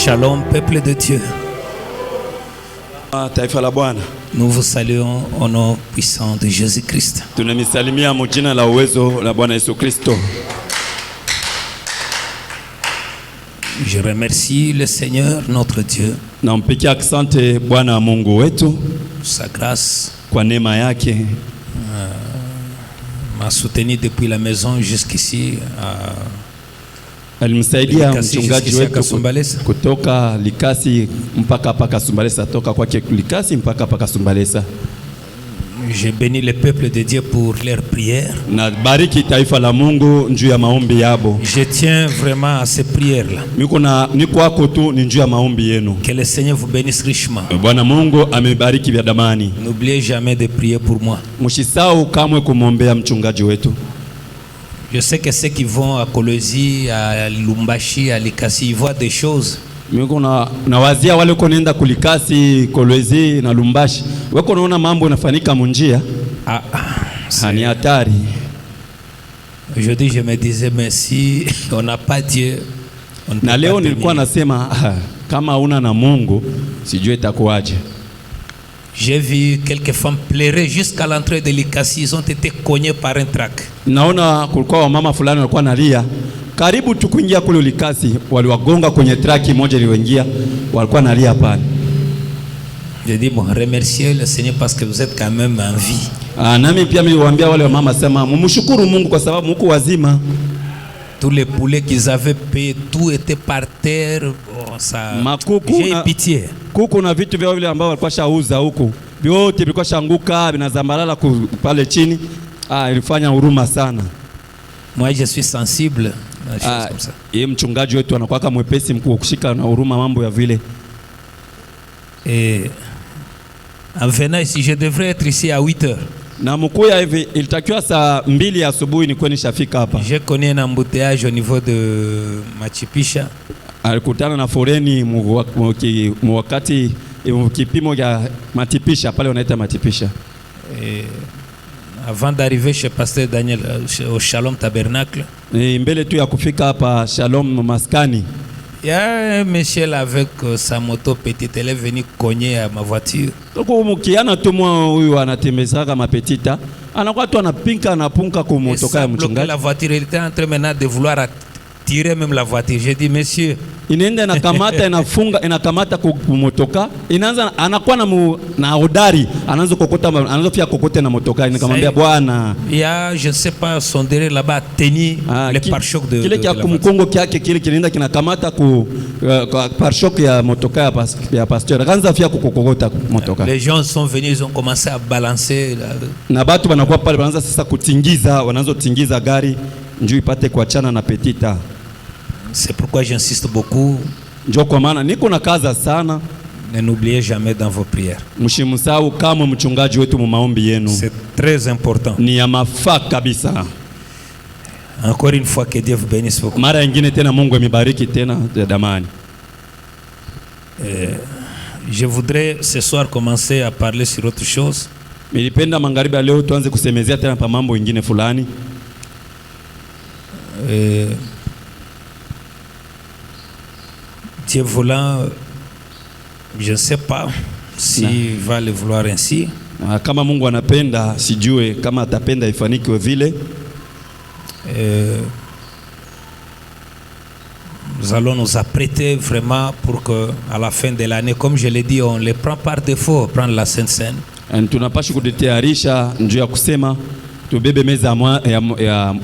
Shalom, peuple de Dieu. Taifa la Bwana. Nous vous saluons au nom puissant de Jésus-Christ. Tunamisalimia mjina la uwezo la Bwana Yesu Kristo. Je remercie le Seigneur, notre Dieu. Nampikia asante Bwana Mungu wetu Sa grâce kwa neema yake m'a soutenu depuis la maison jusqu'ici. Alimsaidia mchungaji wetu kutoka Likasi mpaka paka Kasumbalesa, toka kwake Likasi mpaka paka Kasumbalesa. Je bénis le peuple de Dieu pour leurs prières. Na bariki taifa la Mungu njuu ya maombi yabo. Je tiens vraiment à ces prières là. Niko wako tu ni njuu ya maombi yenu. Que le Seigneur vous bénisse richement. Bwana Mungu amebariki vya damani. N'oubliez jamais de prier pour moi. Msisahau kamwe kumwombea mchungaji wetu. Je sais que ceux qui vont à Kolwezi, à Lumbashi, à Likasi, ils voient des choses. Mimi na wazia wale konenda kulikasi Kolwezi na Lumbashi. Weko naona mambo yanafanyika munjia. Ni hatari. Aujourd'hui je me disais mais si on n'a pas Dieu, on ne peut na leo nilikuwa nasema kama una na Mungu sijui itakuaje. J'ai vu quelques femmes pleurer jusqu'à l'entrée de Likasi, ils ont été cognés par un trac. Naona kulikuwa mama fulani walikuwa nalia karibu tu kuingia kule Likasi, waliwagonga kwenye traki moja iliyoingia, walikuwa nalia pale. Je dis bon, remerciez le Seigneur parce que vous êtes quand même en vie. Nami pia niliwaambia wale mama sema mumshukuru Mungu kwa sababu mko wazima. Tous les poulets qu'ils avaient payés, tout était par terre. Oh, ça. J'ai pitié. Kuku na vitu vile ambao walikuwa shauza huko, vyote vilikuwa shanguka vinazambalala pale chini. Ilifanya huruma sana. Moi je suis sensible à des choses comme ça. Yeye mchungaji wetu anakuwa kama mwepesi mkuu kushika na huruma mambo ya vile. Et en venant ici, je devrais être ici à 8h. Na mkuya hivi ilitakiwa saa 2 asubuhi nikuwa nishafika hapa. J'ai connu un embouteillage au niveau de Machipisha. Alikutana na foreni wakati kipimo ya Matipisha pale wanaita Matipisha. Avant d'arriver chez Pasteur Daniel au Shalom Tabernacle, mbele tu ya kufika hapa Shalom Maskani, il y a un monsieur là avec sa moto petite, elle est venue cogner à ma voiture. Toko mkiana tu mwa huyu anatembeza kama petita, anakuwa tu anapinka anapunka kwa motoka ya mchungaji. La voiture était en train maintenant de vouloir tirer même la voiture. J'ai dit monsieur, inaenda inakamata inafunga inakamata kwa motoka, inaanza anakuwa na hodari, anaanza kokota, anaanza pia kokote na motoka. Nikamwambia bwana, ya je ne sais pas son derrière là-bas tenir le pare-choc de kile kia kumkongo kyake kile kinaenda kinakamata ku pare-choc ya motoka ya pasteur, akaanza pia kukokota motoka. Les gens sont venus, ils ont commencé à balancer na batu banakuwa pale wanaanza sasa kutingiza, wanaanza kutingiza gari njoo ipate kuachana na petita. C'est pourquoi j'insiste beaucoup. Njoo kwa maana niko na kaza sana. Ne n'oubliez jamais dans vos prières. Mshimsahau kama mchungaji wetu mu maombi yenu. C'est très important. Ni ya mafaa kabisa. Encore une fois que Dieu vous bénisse beaucoup. Mara nyingine tena Mungu amebariki tena damani. Je voudrais ce soir commencer à parler sur autre chose. Nilipenda magharibi leo tuanze kusemezea tena pa mambo mengine fulani. Dieu voulant, je ne sais pas s'il va le vouloir ainsi. Kama Mungu anapenda, sijue kama atapenda ifanikiwe vile. Nous allons nous apprêter vraiment pour que à la fin de l'année, comme je l'ai dit, on les prend par défaut, prendre la Sainte Seine. Tunapaswa kujitayarisha njoo ya kusema tubebe meza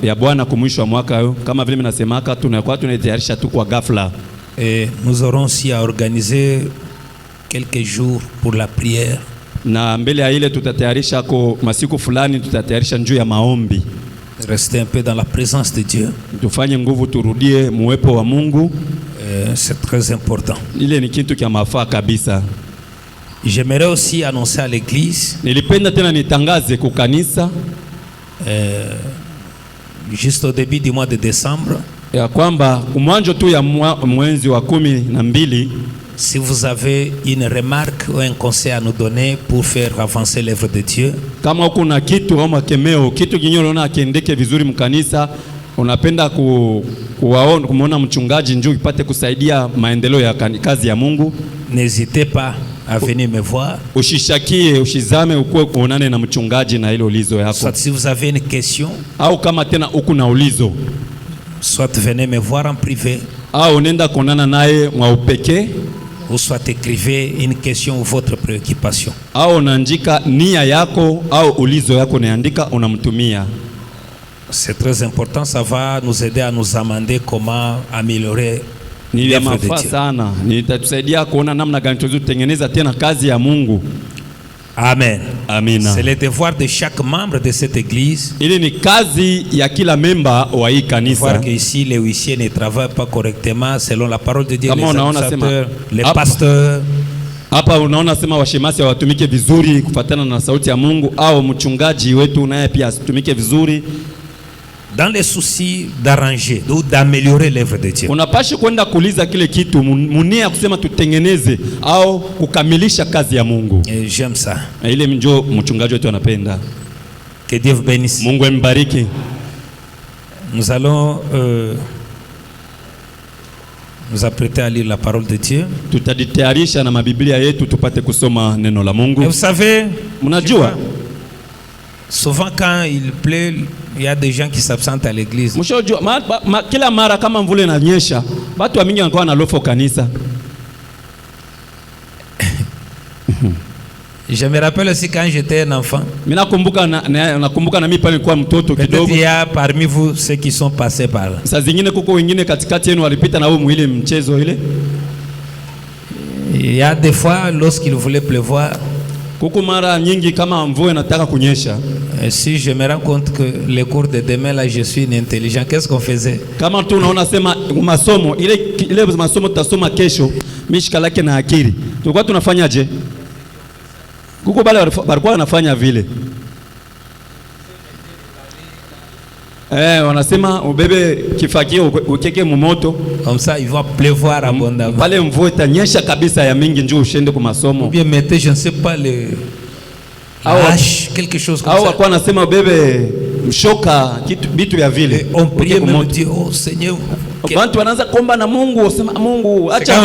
ya Bwana kumwisho wa mwaka huo, kama vile mnasemaka tunakuwa tunatayarisha tu kwa ghafla. Et nous aurons aussi à organiser quelques jours pour la prière. Na mbele ya ile tutatayarisha kwa masiku fulani, tutatayarisha njoo ya maombi. Rester un peu dans la présence de Dieu. Tufanye nguvu turudie muwepo wa Mungu. C'est très important. Ile ni kitu kia mafaa kabisa. J'aimerais aussi annoncer à l'église. Nilipenda tena nitangaze kwa kanisa juste au début du mois de décembre. Ya kwamba mwanzo tu ya mwezi wa 12, si vous avez une remarque ou un conseil à nous donner pour faire avancer l'œuvre de Dieu, kama kuna kitu au makemeo kitu kinyo unaona kiendeke vizuri mkanisa unapenda kumwona mchungaji njoo ipate kusaidia maendeleo ya kazi ya Mungu, n'hésitez pas à venir me voir. Ushishakie, ushizame ukue kuonane na mchungaji na ile ulizo yako. Soit si vous avez une question, au kama tena uko na ulizo, soit venez me voir en privé, au nenda kuonana naye mwa upekee, ou soit écrivez une question ou votre préoccupation. Au unaandika nia yako au ulizo yako naandika unamtumia. C'est très important, ça va nous aider à nous amender comment améliorer l'œuvre de Dieu. Sana nitatusaidia kuona namna gani tutengeneza tena kazi ya Mungu. Amen. Amina. C'est le devoir de chaque membre de cette église. Ili ni kazi ya kila memba wa hii kanisa. Voir que ici les huissiers ne travaillent pas correctement selon la parole de Dieu. Kama les administrateurs, les pasteurs. Hapa unaona sema washemasi watumike vizuri kufuatana na sauti ya Mungu, au mchungaji wetu naye pia asitumike vizuri. Dans les soucis d'arranger ou d'améliorer l'œuvre de Dieu. Unapashi kwenda kuuliza kile kitu munia kusema tutengeneze au kukamilisha kazi ya Mungu. Et j'aime ça. Ile mjo mchungaji wetu anapenda. Que Dieu vous bénisse. Mungu ambariki. Nous allons nous apprêter à lire la parole de Dieu. Tutajitayarisha na mabiblia yetu tupate kusoma neno la Mungu. Et vous savez, mnajua souvent quand il pleut, il y a des gens qui s'absentent à l'église. Mshojua kila mara kama mvule inanyesha, watu mingi wanakuwa na lofo kanisa. Je me rappelle aussi quand j'étais un enfant. Nakumbuka na mimi pale nilikuwa mtoto kidogo. Peut-être il y a parmi vous ceux qui sont passés par là. Saa zingine kuko wengine katikati yenu walipita na huo mwili mchezo ile. Il y a des fois lorsqu'il voulait pleuvoir, kuko mara nyingi kama mvua inataka kunyesha. Si je me rends compte que les cours de demain là je suis intelligent, qu'est-ce qu'on faisait? Kama tu unaona sema masomo ile masomo tutasoma kesho, mishika lake na akili. Tulikuwa tunafanyaje? Kuko bale walikuwa wanafanya vile. Wanasema ubebe kifagio ukeke mumoto. Comme ça il va pleuvoir abondamment. Pale mvua itanyesha kabisa ya mingi njoo ushende kwa masomo. Ou bien mettez je ne sais pas le hache, quelque chose comme ça. Au walikuwa wanasema ubebe mshoka kitu bitu ya vile. On prie même Dieu, oh Seigneur. Watu wanaanza kuomba na Mungu, sema Mungu acha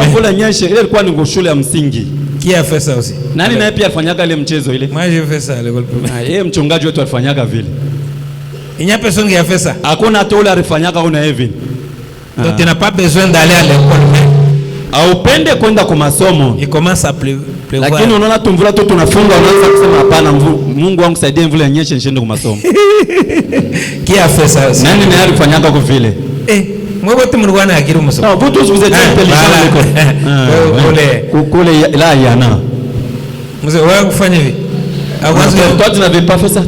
mvula nyeshe. Ile ilikuwa ni shule ya msingi. Qui a fait ça aussi? Nani naye pia alifanyaga ile mchezo ile? Moi j'ai fait ça à l'école primaire. Yeye mchungaji wetu alifanyaga vile. Il n'y a personne qui a fait ça. Hakuna hata ule alifanyaga una hivi. Donc tu n'as pas besoin d'aller à l'école. Haupende kwenda kwa masomo. Il commence à pleuvoir. Lakini unaona tumvula tu tunafunga, unaanza kusema hapana, Mungu wangu saidie mvula nyeshe nishende kwa masomo. Qui a fait ça aussi? Nani naye alifanyaga kwa vile? Moi wote mlikuwa akili msomo. Non, vous tous vous êtes intelligents. Kule la yana. Mzee wewe kufanya hivi. Toi tu n'avais pas fait ça,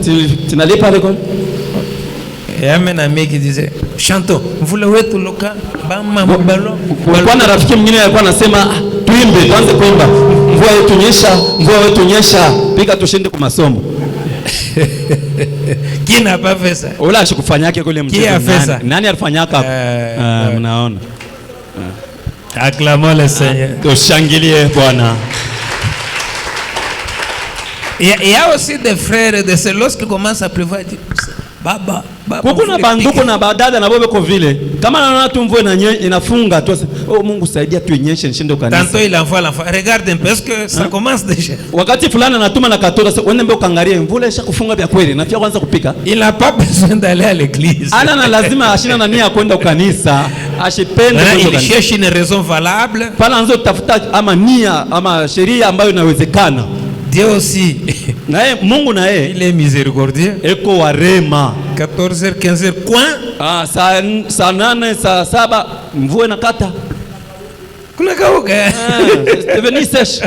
tu n'allais pas à l'école? Et un ami qui disait chanto mvula wetu loka bama mbalo. Kulikuwa na rafiki mwingine alikuwa anasema tuimbe, tuanze kuimba. Mvua wetu nyesha, pika tushinde kwa masomo. Qui n'a pas fait ça? Ola ashikufanya yake kule mchezo. Qui a fait ça? Nani alifanyaka hapo? Mnaona. Acclamons le Seigneur. Tushangilie Bwana. Il y a aussi des frères et des sœurs lorsqu'il commence à pleuvoir, ils disent baba. Kuko na banduku na badada na bobe kwa vile. Kama naona tu mvua inafunga tu, oh Mungu saidia tu inyeshe nishinde kanisa. Tantôt il envoie l'enfant. Regarde un peu parce que ça commence déjà. Wakati fulani anatuma na katoto, uende mbele ukaangalie mvula isha kufunga vya kweli na pia kwanza kupika. Il n'a pas besoin d'aller à l'église. Ana na lazima ashina na nia kwenda kanisa, ashipende kwenda kanisa. Il cherche une raison valable. Pala anzo tafuta ama nia ama sheria ambayo inawezekana. Dieu aussi. Nae Mungu nae il est miséricordieux. Eko warema. 14h 15h coin. Saa 8 saa 7 mvua inakata. Kuna kauka. Devenu sèche.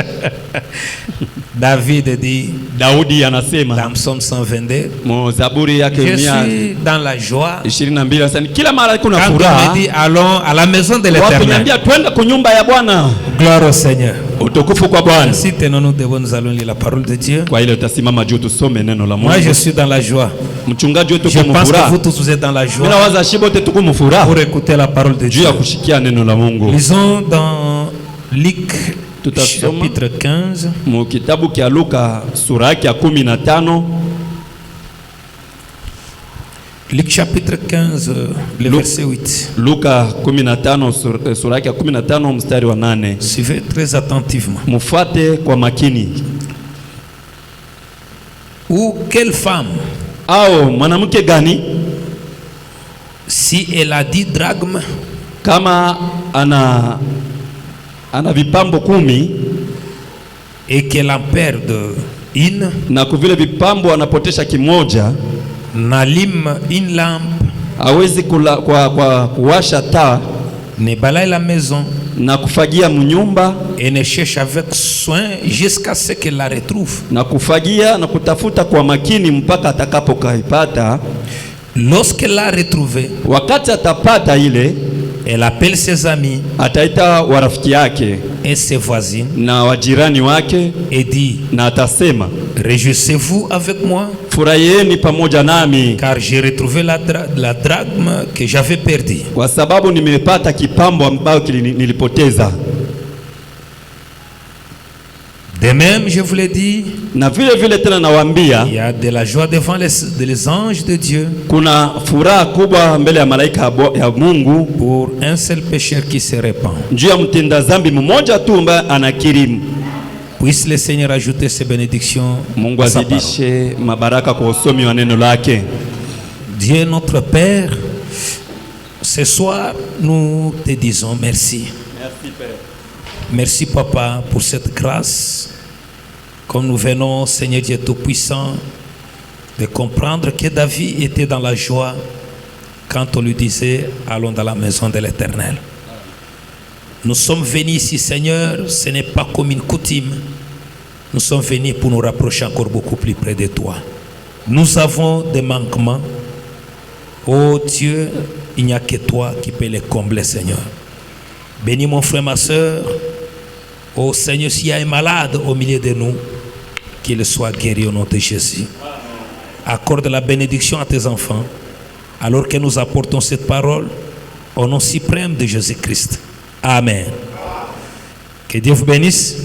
David dit, Daudi anasema dans Psaume 122, Zaburi yake je suis dans la joie. 22 anasema kila mara kuna furaha. Quand on me dit allons à la maison de l'Éternel. Wakiniambia twende kwa nyumba ya Bwana. Gloire au Seigneur. Utukufu kwa Bwana. Si tenons-nous debout, nous allons lire la parole de Dieu. Kwa ile utasimama juu tusome neno la Mungu. Moi je suis dans la joie. Mchungaji wetu kwa furaha. Je pense que vous tous vous êtes dans la joie. Mimi nawaza shibote tuko mfuraha. Pour écouter la parole de Dieu. Juu ya kushikia neno la Mungu. Lisons dans Luc chapitre 15. Mu kitabu kia Luka sura yake ya 15. Luc chapitre 15, le verset 8. Luka 15 sura yake 15 mstari wa 8. Suivez très attentivement. Mufuate kwa makini. Ou quelle femme, Au mwanamke gani si elle a 10 drachmes kama ana vipambo 10 et qu'elle en perde une, na kuvile vipambo anapotesha kimoja, n'allume une lampe, hawezi kuwasha taa ne balaye la maison na kufagia mnyumba et ne cherche avec soin jusqu'à ce qu'elle la retrouve. na kufagia na kutafuta kwa makini mpaka atakapokaipata. Lorsqu'elle l'a retrouvée, Wakati atapata ile, elle appelle ses amis ataita warafiki yake et ses voisines na wajirani wake et dit: na atasema, réjouissez-vous avec moi, furahieni pamoja nami car j'ai retrouvé la drachme que j'avais perdue. kwa sababu nimepata kipambo ambayo nilipoteza. De même, je vous l'ai dit, Na vile vile tena nawaambia, il y a de la joie devant les anges de Dieu kuna furaha kubwa mbele ya malaika ya Mungu pour un seul pécheur qui se répand. juu ya mtenda dhambi mmoja tu ambaye anakiri. Puisse le Seigneur ajouter ses bénédictions Mungu à sa parole. azidishe mabaraka kwa usomi wa neno lake. Dieu notre Père, ce soir nous te disons merci. Merci Père. Merci Papa pour cette grâce. Comme nous venons, Seigneur Dieu Tout-Puissant, de comprendre que David était dans la joie quand on lui disait: allons dans la maison de l'Éternel. Nous sommes venus ici, Seigneur, ce n'est pas comme une coutume. Nous sommes venus pour nous rapprocher encore beaucoup plus près de toi. Nous avons des manquements. Oh Dieu, il n'y a que toi qui peux les combler, Seigneur. Bénis mon frère, ma soeur. Oh Seigneur, s'il y a un malade au milieu de nous, qu'il soit guéri au nom de Jésus. Accorde la bénédiction à tes enfants, alors que nous apportons cette parole au nom suprême de Jésus-Christ. Amen. Que Dieu vous bénisse.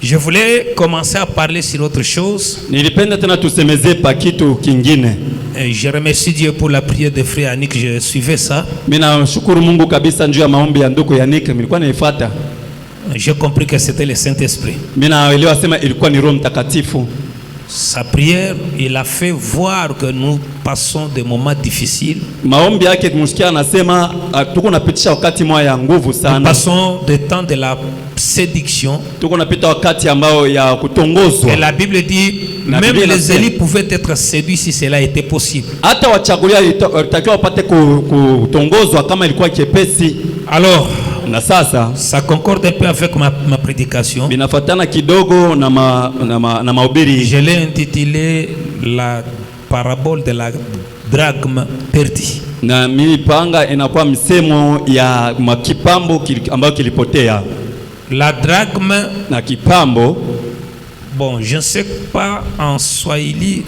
Je voulais commencer à parler sur autre chose. Nilipenda tena tusemeze pa kitu kingine. Et je remercie Dieu pour la prière de frère Annick, je suivais ça. Mina shukuru Mungu kabisa njuu ya maombi ya ndugu Yannick, nilikuwa naifuata. J'ai compris que c'était le Saint-Esprit. Mina elewa sema ilikuwa ni Roho Mtakatifu. Sa prière, il a fait voir que nous passons des moments difficiles. Maombi yake kumsikia anasema tuko napitisha wakati moja ya nguvu Nous sana. passons des temps de la séduction. Tuko napita wakati ambao ya Et kutongozwa. la Bible dit, La même Bible les dit- élus pouvaient être séduits si cela était possible. Hata wachagulia walitakiwa wapate kutongozwa kama ilikuwa kepesi. Alors, Na sasa ça concorde un peu avec ma prédication. binafatana kidogo na mahubiri. Je l'ai intitulé la parabole de la drachme perdue. Na milipanga inakuwa msemo ya makipambo ambayo kilipotea. La drachme, Na kipambo, bon, je ne sais pas en swahili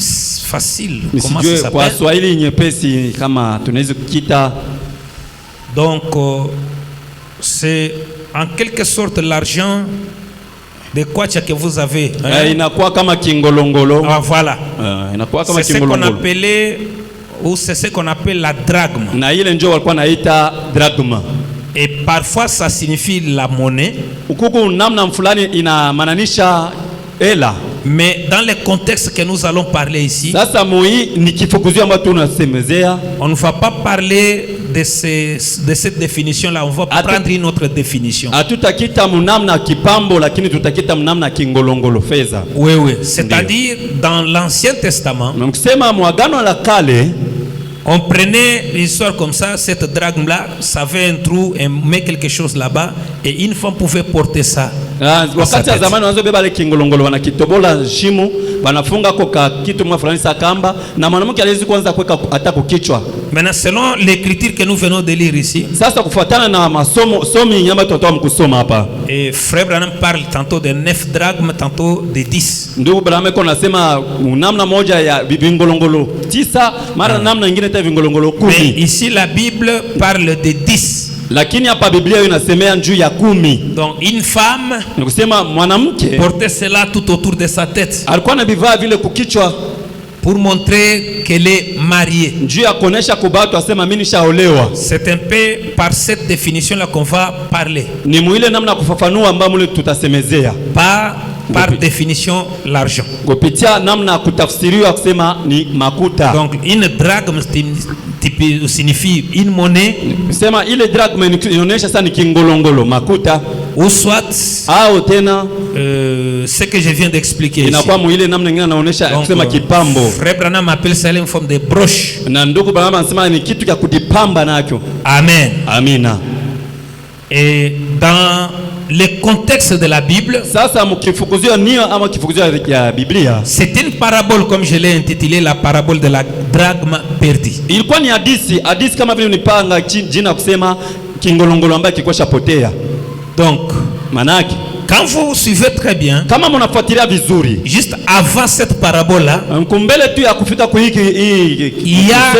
facile comment ça nisijue kwa s'appelle. Swahili nyepesi kama tunaweza kukita. Donc, c'est en quelque sorte l'argent de quoi que vous avez. Hein? Inakuwa kama kingolongolo. Ah, voilà. Inakuwa kama C'est ce qu'on kingolongolo. appelait, ou c'est ce qu'on appelle la drachme. Na ile ndio walikuwa naita drachma. Et parfois, ça signifie la monnaie. Ukuku namna fulani inamaanisha hela. Mais dans le contexte que nous allons parler ici, Sasa moi ni kifukuzio ambacho tunasemezea. on ne va pas parler de cette définition-là. On va prendre une autre définition. Hatutakita mnamna kipambo, lakini tutakita mnamna kingolongolo, fedha. Oui, oui. C'est-à-dire, dans l'Ancien Testament, Na mkisema mwagano la kale, on prenait l'histoire comme ça, cette drachme-là, ça avait un trou, on met quelque chose là-bas, et une femme pouvait porter ça. wakati ya zamani wanazobeba ile kingolongolo wanakitobola shimo, wanafunga kwa kitu mwa fulani sa kamba, na mwanamke aliwezi kuanza kuweka hata kukichwa. Maintenant, selon l'écriture que nous venons de lire ici, Sasa kufuatana na masomo somi nyamba tunatoa mkusoma hapa, et Frère Branham parle tantôt de 9 drachmes, tantôt de 10. ndugu Branham nasema namna moja ya vingolongolo 9, mara namna nyingine ta vingolongolo 10. Mais ici, la Bible parle de 10. Lakini hapa Biblia inasemea juu ya 10. Donc, une femme Nikusema mwanamke portait cela tout autour de sa tête. alikuwa na bivaa vile kukichwa. pour montrer qu'elle est mariée. Njuu ya kuonesha kubatu asema mimi nishaolewa. C'est un peu par cette définition-là qu'on va parler. Ni muile namna kufafanua ambayo mule tutasemezea. Pas par définition l'argent. Kupitia namna kutafsiriwa kusema ni makuta. Donc une drachme signifie une monnaie. Sema ile drachme inaonyesha sana ni kingolongolo makuta. Ou soit au tena ce que je viens d'expliquer ici. Inakuwa muile namna nyingine anaonyesha kusema kipambo. Frère Branham appelle ça une forme de broche. Na ndugu Branham anasema ni kitu cha kutipamba nacho. Amen. Amina. Et dans le contexte de la Bible, sasa mkifukuzia nia ama kifukuzia ya Biblia, c'est une parabole comme je l'ai intitulé la parabole de la drachme perdue. Ilikuwa ni hadithi kama vile unipanga jina kusema kingolongolo ambaye kikwesha potea. Donc manaki quand vous suivez très bien, kama mnafuatilia vizuri, juste avant cette parabole là, kumbele tu ya kufika kwa hiki il y a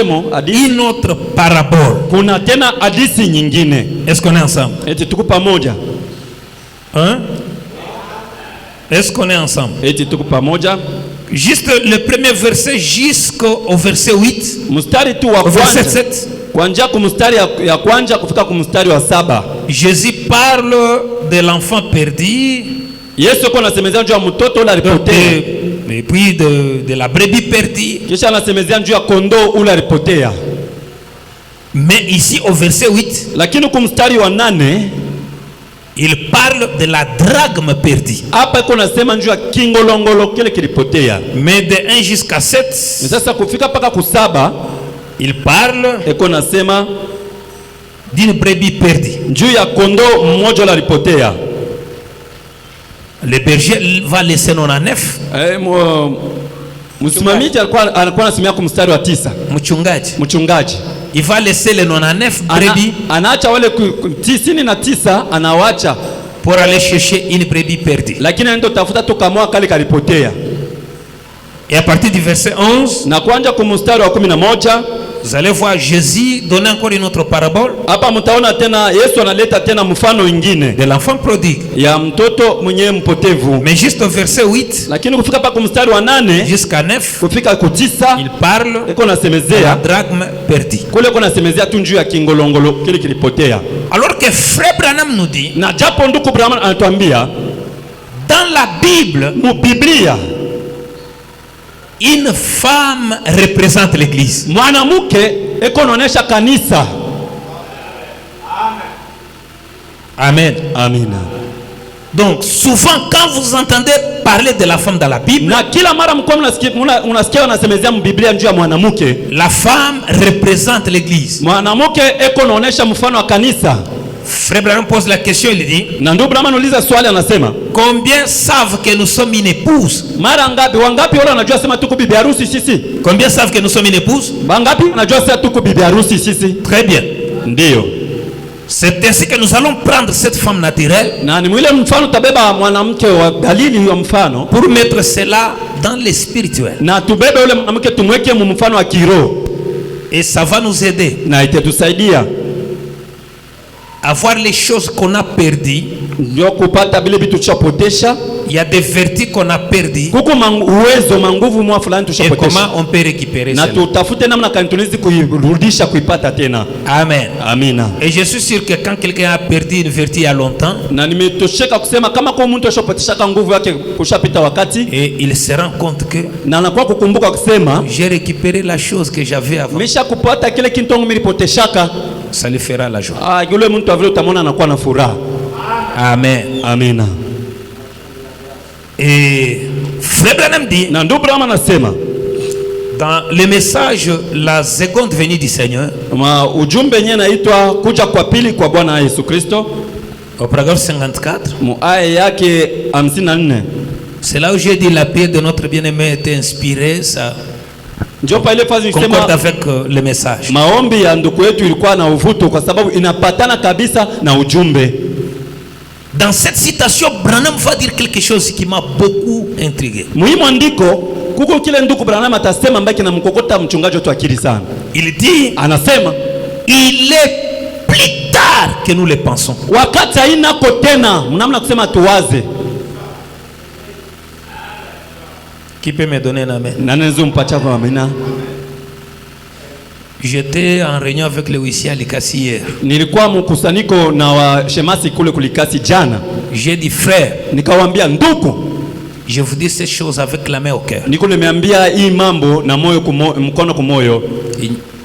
une autre parabole. Kuna tena hadithi nyingine. Est-ce qu'on est ensemble? Eti tuko pamoja. Hein? Est-ce qu'on est ensemble? Eti tuko pamoja. Juste le premier verset jusqu'au verset 8. Mstari tu wa verset 7. Kuanzia kwa mstari ya kwanza kufika kwa mstari wa 7. Jésus parle de l'enfant perdu. Yesu kwa anasemezea juu ya mtoto ule alipotea. Et puis de la brebis perdue. Kisha anasemezea juu ya kondoo ule alipotea. Mais ici au verset 8, lakini kwa mstari wa 8 il parle de la drachme perdue. Hapa iko nasema juu ya kingolongolo kile kilipotea. Mais de 1 jusqu'à 7, sasa kufika paka ku 7, il parle iko nasema d'une brebis perdue. Juu ya kondoo mmoja ule alipotea. Le berger va laisser 99. Msimamizi alikuwa anasimamia kwa mstari wa 9. Mchungaji. Il va laisser les 99 brebis. Anaacha wale 99 anawacha pour aller chercher une brebis perdue. Lakini anaenda tafuta tu kama kale kalipotea. Et à partir du verset 11, na kuanza kwa mstari wa 11, vous allez voir Jésus donner encore une autre parabole. Hapa mtaona tena Yesu analeta tena mfano mwingine de l'enfant prodigue, ya mtoto mwenye mpotevu. Mais juste au verset 8, lakini kufika pa mstari wa 8 jusqu'à 9, kufika ku 9, il parle iko nasemezea la drachme perdue. Kule kuna nasemezea tu njuu ya kingolongolo kile kilipotea. Alors que Frère Branham nous dit, na japo ndugu Branham anatuambia dans la Bible, mu Biblia, une femme représente l'église. Mwanamke eko naonesha kanisa. Amen. Amina. Donc souvent quand vous entendez parler de la femme dans la Bible, na kila mara mko unasikia wanasemezea mu Biblia njuu ya mwanamke, la femme représente l'église. Mwanamke eko naonesha mfano wa kanisa. Frère Branham pose la question, il dit, na ndugu Branham anauliza swali, anasema combien savent que nous sommes une épouse? Mara ngapi wangapi wale wanajua sema tuko bibi harusi sisi? Combien savent que nous sommes une épouse? Wangapi wanajua sema tuko bibi harusi sisi? Très bien. Ndio. C'est ainsi que nous allons prendre cette femme naturelle. Na ni mwile mfano tabeba mwanamke wa dalili ya mfano pour mettre cela dans le spirituel. Na tubebe ule mwanamke tumweke mu mfano wa kiroho. Et ça va nous aider. Na itatusaidia à voir les choses qu'on a perdues. Ndio kupata bile vitu tuchapotesha. Il y a des vertus qu'on a perdues. Kuko uwezo manguvu mwa fulani tuchapotesha. Et comment on peut récupérer na tutafute namna kani tunaweza kuirudisha kuipata tena. Amen. Amina. Et je suis sûr que quand quelqu'un a perdu une vertu il y a longtemps, na nimetosheka kusema kama kwa mtu ashapotesha nguvu yake kushapita wakati, et il se rend compte que na anakuwa kukumbuka kusema j'ai récupéré la chose que j'avais avant. Mesha kupata kile kitu nilipoteshaka, ça lui fera la joie. Yule mtu avile utamwona anakuwa na furaha. Amen. Amina. Et Frère Branham dit, na ndugu Branham anasema dans le message la seconde venue du Seigneur, ujumbe yenyewe inaitwa kuja kwa pili kwa Bwana Yesu Kristo, au paragraphe 54, mu aya yake 54. C'est là où j'ai dit la prière de notre bien-aimé était inspirée, ça concorde avec le message. Maombi ya ndugu yetu ilikuwa na uvuto kwa sababu inapatana kabisa na ujumbe. Dans cette citation, Branham va dire quelque chose qui m'a beaucoup intrigué. Muhimu andiko kuko kile ndugu Branham atasema mbaki na mkokota mchungaji wetu akili sana. Il dit, anasema il est plus tard que nous le pensons. Wakati hainako tena mnamna kusema tuwaze. Qui peut me donner un amen? Nanezo mpacha kwa amina. J'étais en réunion avec le huissier à Likasi hier. Nilikuwa mkusanyiko na wa shemasi kule kulikasi jana. J'ai dit frère, Nikawaambia ndugu, je vous dis ces choses avec la main au cœur. niko nimeambia hii mambo na moyo mkono kwa moyo.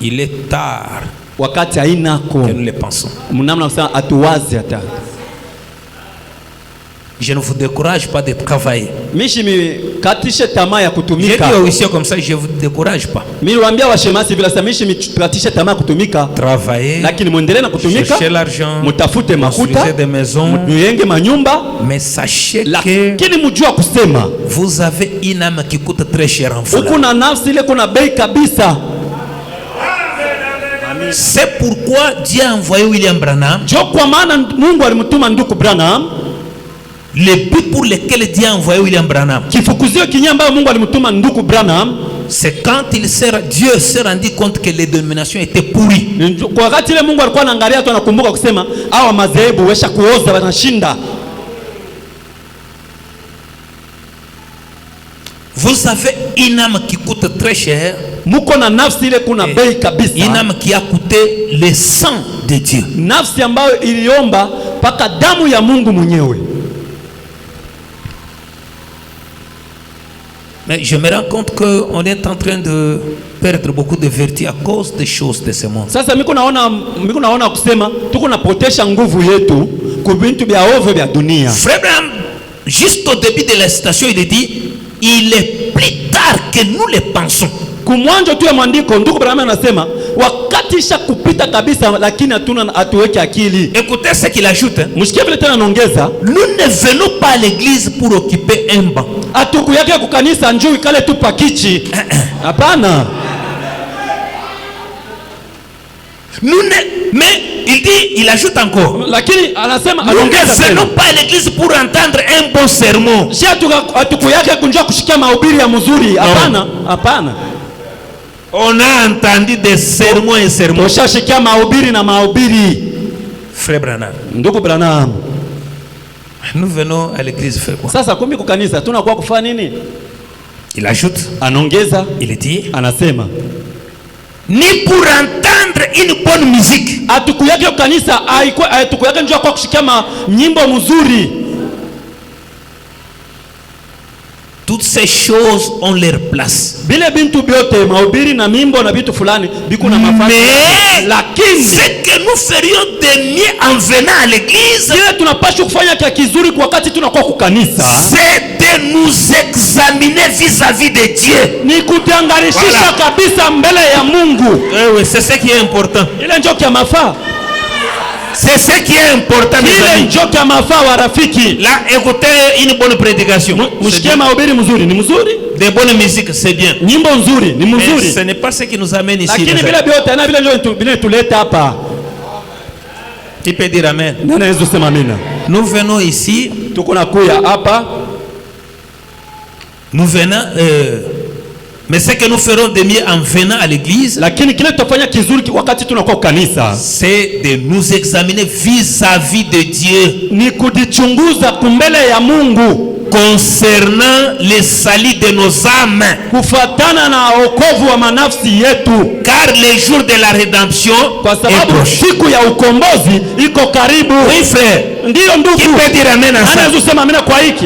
Il est tard Wakati hainako que nous le pensons. mnamna kusema atuwazi hata. Je ne vous décourage pas de travailler. Mishi katishe tamaa ya J'ai dit kutumika. au huissier comme ça, je ne vous décourage pas. Niliwaambia washemasi bila sasa mishi katishe tamaa ya kutumika. Travailler, Lakini muendelee na kutumika. chercher l'argent, Mutafute makuta, construisez des maisons. muyenge manyumba. Mais sachez que Lakini mjua kusema vous avez une âme qui coûte très cher en vous. kuna nafsi ile kuna bei kabisa. C'est pourquoi Dieu a envoyé William Branham. Jo kwa maana Mungu alimtuma ndugu Branham. Le but pour lequel Dieu a envoyé William Branham, Kifukuzio kinyamba ambayo Mungu alimtuma ndugu Branham, c'est quand Dieu s'est rendu compte que les dénominations étaient pourries. kwa wakati ile Mungu alikuwa anaangalia tu anakumbuka kusema hawa madhehebu wesha kuoza wanashinda. Vous avez une âme qui coûte très cher, Muko na nafsi ile kuna bei kabisa. une âme qui a coûté le sang de Dieu. Nafsi ambayo iliomba paka damu ya Mungu mwenyewe. Mais je me rends compte qu'on est en train de perdre beaucoup de vertu à cause des choses de ce monde. Sasa miko naona kusema tuko napotesha nguvu yetu ku bintu bya ovyo bya dunia. Frère Branham, juste au début de la citation, il dit il est plus tard que nous le pensons. Kumwanjo tu ya mwandiko ndugu Branham anasema wakati isha kupita kabisa, lakini hatuweke akili. Écoutez ce qu'il ajoute. Mshikie vile tena anaongeza, Nous ne venons pas à l'église pour occuper un banc. atuku yake kukanisa njoo ikale tu pakichi. Hapana. Mais il ajoute encore. Lakini anasema Nous ne venons pas à l'église pour entendre un bon sermon. Si atuku yake kunjua kushikia mahubiri ya mzuri. Hapana, hapana. On a entendu des sermons et sermons. Tushashikia mahubiri na mahubiri. Frère Branham, Ndugu Branham, nous venons à l'église faire quoi? sasa kumbi kukanisa tunakuwa kufanya nini? Il ajoute, Anaongeza, il dit, anasema ni pour entendre une bonne musique. atuku yake kukanisa atuku yake njoo kwa kushikia nyimbo mzuri. Toutes ces choses ont leur place. Bile bintu biote mahubiri na mimbo na vitu fulani biko na mafasi. Mais Lakini ce que nous ferions de mieux en venant à l'église, kile tunapaswa kufanya kia kizuri kwa wakati tunakuwa kukanisa, c'est de nous examiner vis-à-vis de Dieu. ni kutangarishisha Voilà. kabisa mbele ya Mungu. Oui, c'est ce qui est important. Ile njoo kia mafaa. C'est ce qui est important, mes Ile amis. njoo kia mafaa wa rafiki. Là, écoutez une bonne prédication. C'est Mshikie bien. mahubiri mzuri, ni mzuri. Des bonnes musiques, c'est bien. Nyimbo nzuri, ni Mais mzuri. ce n'est pas ce qui nous amène ici. Lakini mes vile amis. vyote na vile njoo vile tuleta hapa. Tu peux dire amen. Nani Yesu sema amina. Nous venons ici, Tuko na kuya hapa, nous venons, mais ce que nous ferons de mieux en venant à l'église, lakini kile tutafanya kizuri wakati tunakuwa kanisa c'est de nous examiner vis-à-vis de Dieu ni kujichunguza kumbele ya Mungu concernant le salut de nos âmes. kufatana na wokovu wa manafsi yetu, Car le jour de la rédemption kwa est sababu proche. siku ya ukombozi iko karibu. Oui, frère. Ndiyo ndugu, Qui peut dire amen à ça? anaweza kusema amina kwa hiki.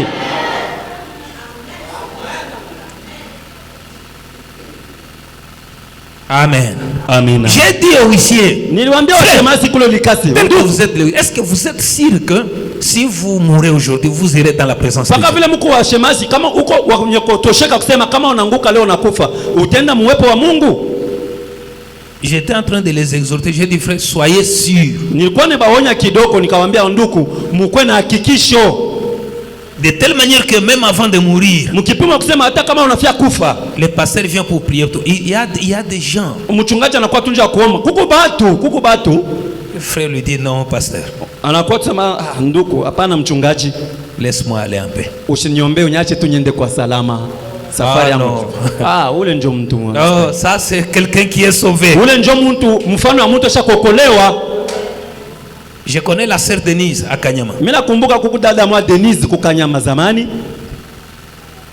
Amen. Amina. J'ai dit au huissier, Niliwaambia Frère, washemasi kule likasi, même que vous êtes est-ce que vous êtes sûr que si vous mourrez aujourd'hui, vous irez dans la présence de mpaka Dieu? vile mko washemasi, kama uko wenye kutosheka kusema kama unaanguka leo unakufa, utaenda muwepo wa Mungu. J'étais en train de les exhorter. J'ai dit, frère, soyez sûrs. Nilikuwa nibaonya kidogo, nikawaambia ndugu, mukwe na hakikisho, De telle manière que même avant de mourir, mkipima kusema hata kama unafia kufa, le pasteur vient pour prier. Il y a des gens. mchungaji anakuwa tunja kuomba. Kuku batu. Le frère lui dit, non, pasteur, Anakuwa kusema ndugu, hapana mchungaji, laisse-moi aller un peu. usiniombe unyache tu niende kwa salama. Safari Ah, yangu. Ule ndio mtu. Non, ça c'est quelqu'un qui est sauvé. Ule ndio mtu, mfano wa mtu ashakokolewa. Je connais la sœur Denise à Kanyama. Mimi nakumbuka kuku dada mwa Denise kukanyama zamani.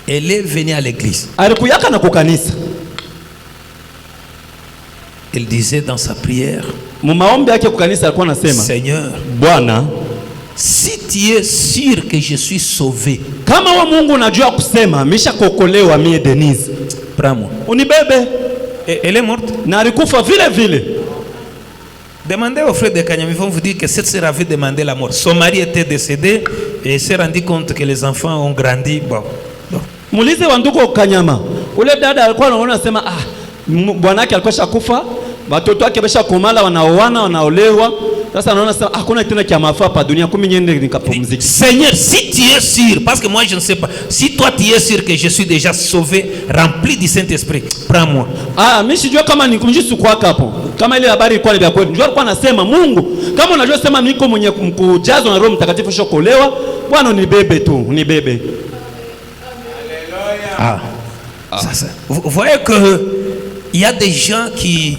Elle est venue à l'église. Alikuyaka na kukanisa. Elle disait dans sa prière, Mumaombi yake kukanisa alikuwa anasema, Seigneur, Bwana, si tu es sûr que je suis sauvé, kama wa Mungu unajua kusema misha kokolewa mie Denise, prends-moi. unibebe. Elle est morte. Na alikufa vile vile. Demandez aux frères de Kanyama, ils vont vous dire que cette sœur avait demandé la mort. Son mari était décédé et s'est rendu compte que les enfants ont grandi. Bon. Muulize wa ndugu Kanyama. Ule dada alikuwa anaona sema bwana yake alikuwa shakufa, watoto wake besha komala, wanaoana, wanaolewa. Sasa anaona sasa hakuna tena kia mafaa pa dunia, kumi nyende nikapumzika. Seigneur, si tu es sûr, parce que moi je ne sais pas, si toi tu es sûr que je suis déjà sauvé, rempli du Saint-Esprit, prends-moi. Mimi sijua kama nikumjisu kwa hapo. Kama ile habari ilikuwa ni ya kweli. Njoo alikuwa anasema Mungu, kama unajua sema niko mwenye kujazwa na Roho Mtakatifu shokolewa, Bwana unibebe tu, unibebe. Ça. Vous voyez que il y a des gens qui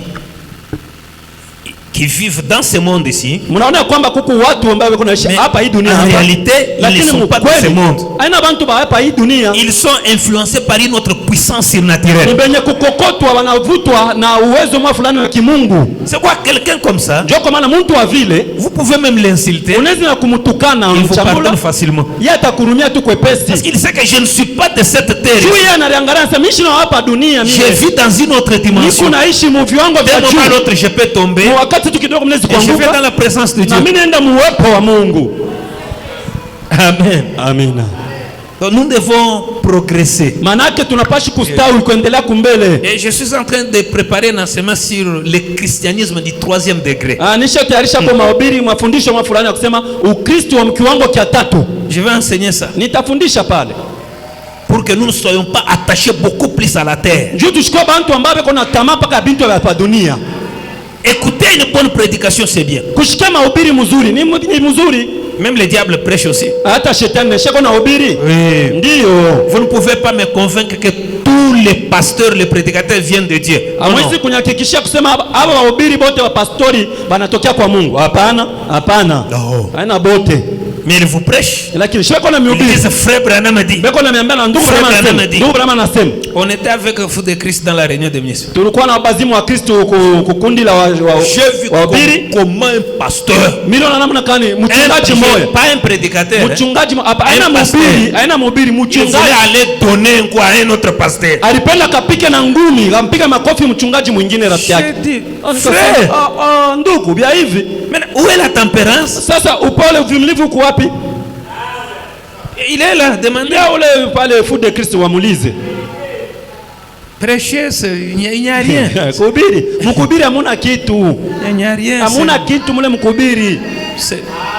vivent dans ce monde ici. Mnaona kwamba kuku watu ambao wako naishi hapa hii dunia hapa. En réalité, ils ne sont pas dans ce monde. Aina bantu ba hapa hii dunia. Ils sont influencés par une autre puissance surnaturelle. Ni benye kukokotwa, wanavutwa na uwezo mwa fulani wa kimungu. C'est quoi quelqu'un comme ça? Ndio kwa maana mtu wa vile, vous pouvez même l'insulter. Unaweza kumtukana, il vous pardonne facilement. Yeye atakurumia tu kwepesi. Parce qu'il sait que je ne suis pas de cette terre. Yeye anaangalia sasa mimi hapa dunia mimi. Je vis dans une autre dimension. Niko naishi mu viwango vya juu. D'un l'autre je peux tomber. Wakati tu kidogo mnaweza kuanguka. Je vais dans la présence de Dieu. Na mimi naenda muwepo wa Mungu. Amen. Amina. Donc nous devons progresser. Manake tunapashi kustawi kuendelea kumbele. Et je suis en train de préparer un enseignement sur le christianisme du 3e degré. Nisha tayarisha kwa mahubiri mafundisho fulani ya kusema Ukristo wa kiwango cha 3. Je vais enseigner ça. Nitafundisha pale. Pour que nous ne soyons pas attachés beaucoup plus à la terre. Ndio tushikwe bantu ambao bako na tamaa paka bintu ya dunia. Écouter une bonne prédication, c'est bien. Kushika mahubiri mzuri ni mzuri. Même le diable prêche aussi. Hata shetani shako na hubiri. Oui. Ndio. Vous ne pouvez pas me convaincre que tous les pasteurs, les prédicateurs viennent de Dieu. Hamwezi kunyakikishia kusema hapa wahubiri bote wa pastori banatokea kwa Mungu. Hapana, hapana. No. Haina bote. Mais il vous prêche. Lakini shako na mhubiri. Frère Branham a dit. Beko na miambia na ndugu Branham a dit. Ndugu Branham anasema. On était avec le fou de Christ dans la réunion de ministres. Tulikuwa na wabazimu wa Kristo kukundi la wahubiri. Comment un pasteur. Miliona namna kani mchungaji moja. Pas un prédicateur. Mchungaji hapa aina mhubiri, aina mhubiri mchungaji. Il voulait aller donner quoi à un autre pasteur. Alipenda kapike na ngumi, kampiga makofi mchungaji mwingine rafiki yake. Frère, ndugu bia hivi. Mais où est la tempérance? Sasa upole uvumilivu uko wapi? Il est là, demandez ule pale fou de Christ wamulize. Prêcher, il n'y a rien. Kuhubiri, mkuhubiri hamuna kitu. Il n'y a rien. Hamuna kitu mule mkuhubiri.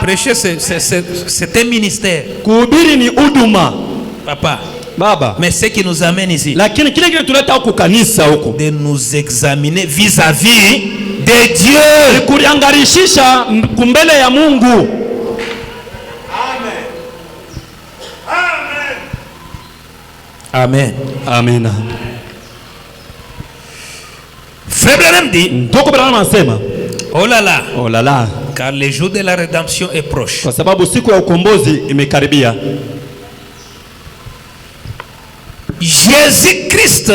Prêcher c'est un ministère. Kuhubiri ni huduma. Papa. Baba. Mais ce qui nous amène ici. Lakini kile kile tuleta huko kanisa huko. De nous examiner vis-à-vis de Dieu. Kuliangarishisha kumbele ya Mungu. Amen. Amen. Frère Branham dit, Ndugu Branham anasema, oh là là, oh là là, car le jour de la rédemption est proche. Kwa sababu siku ya ukombozi imekaribia. Jésus-Christ,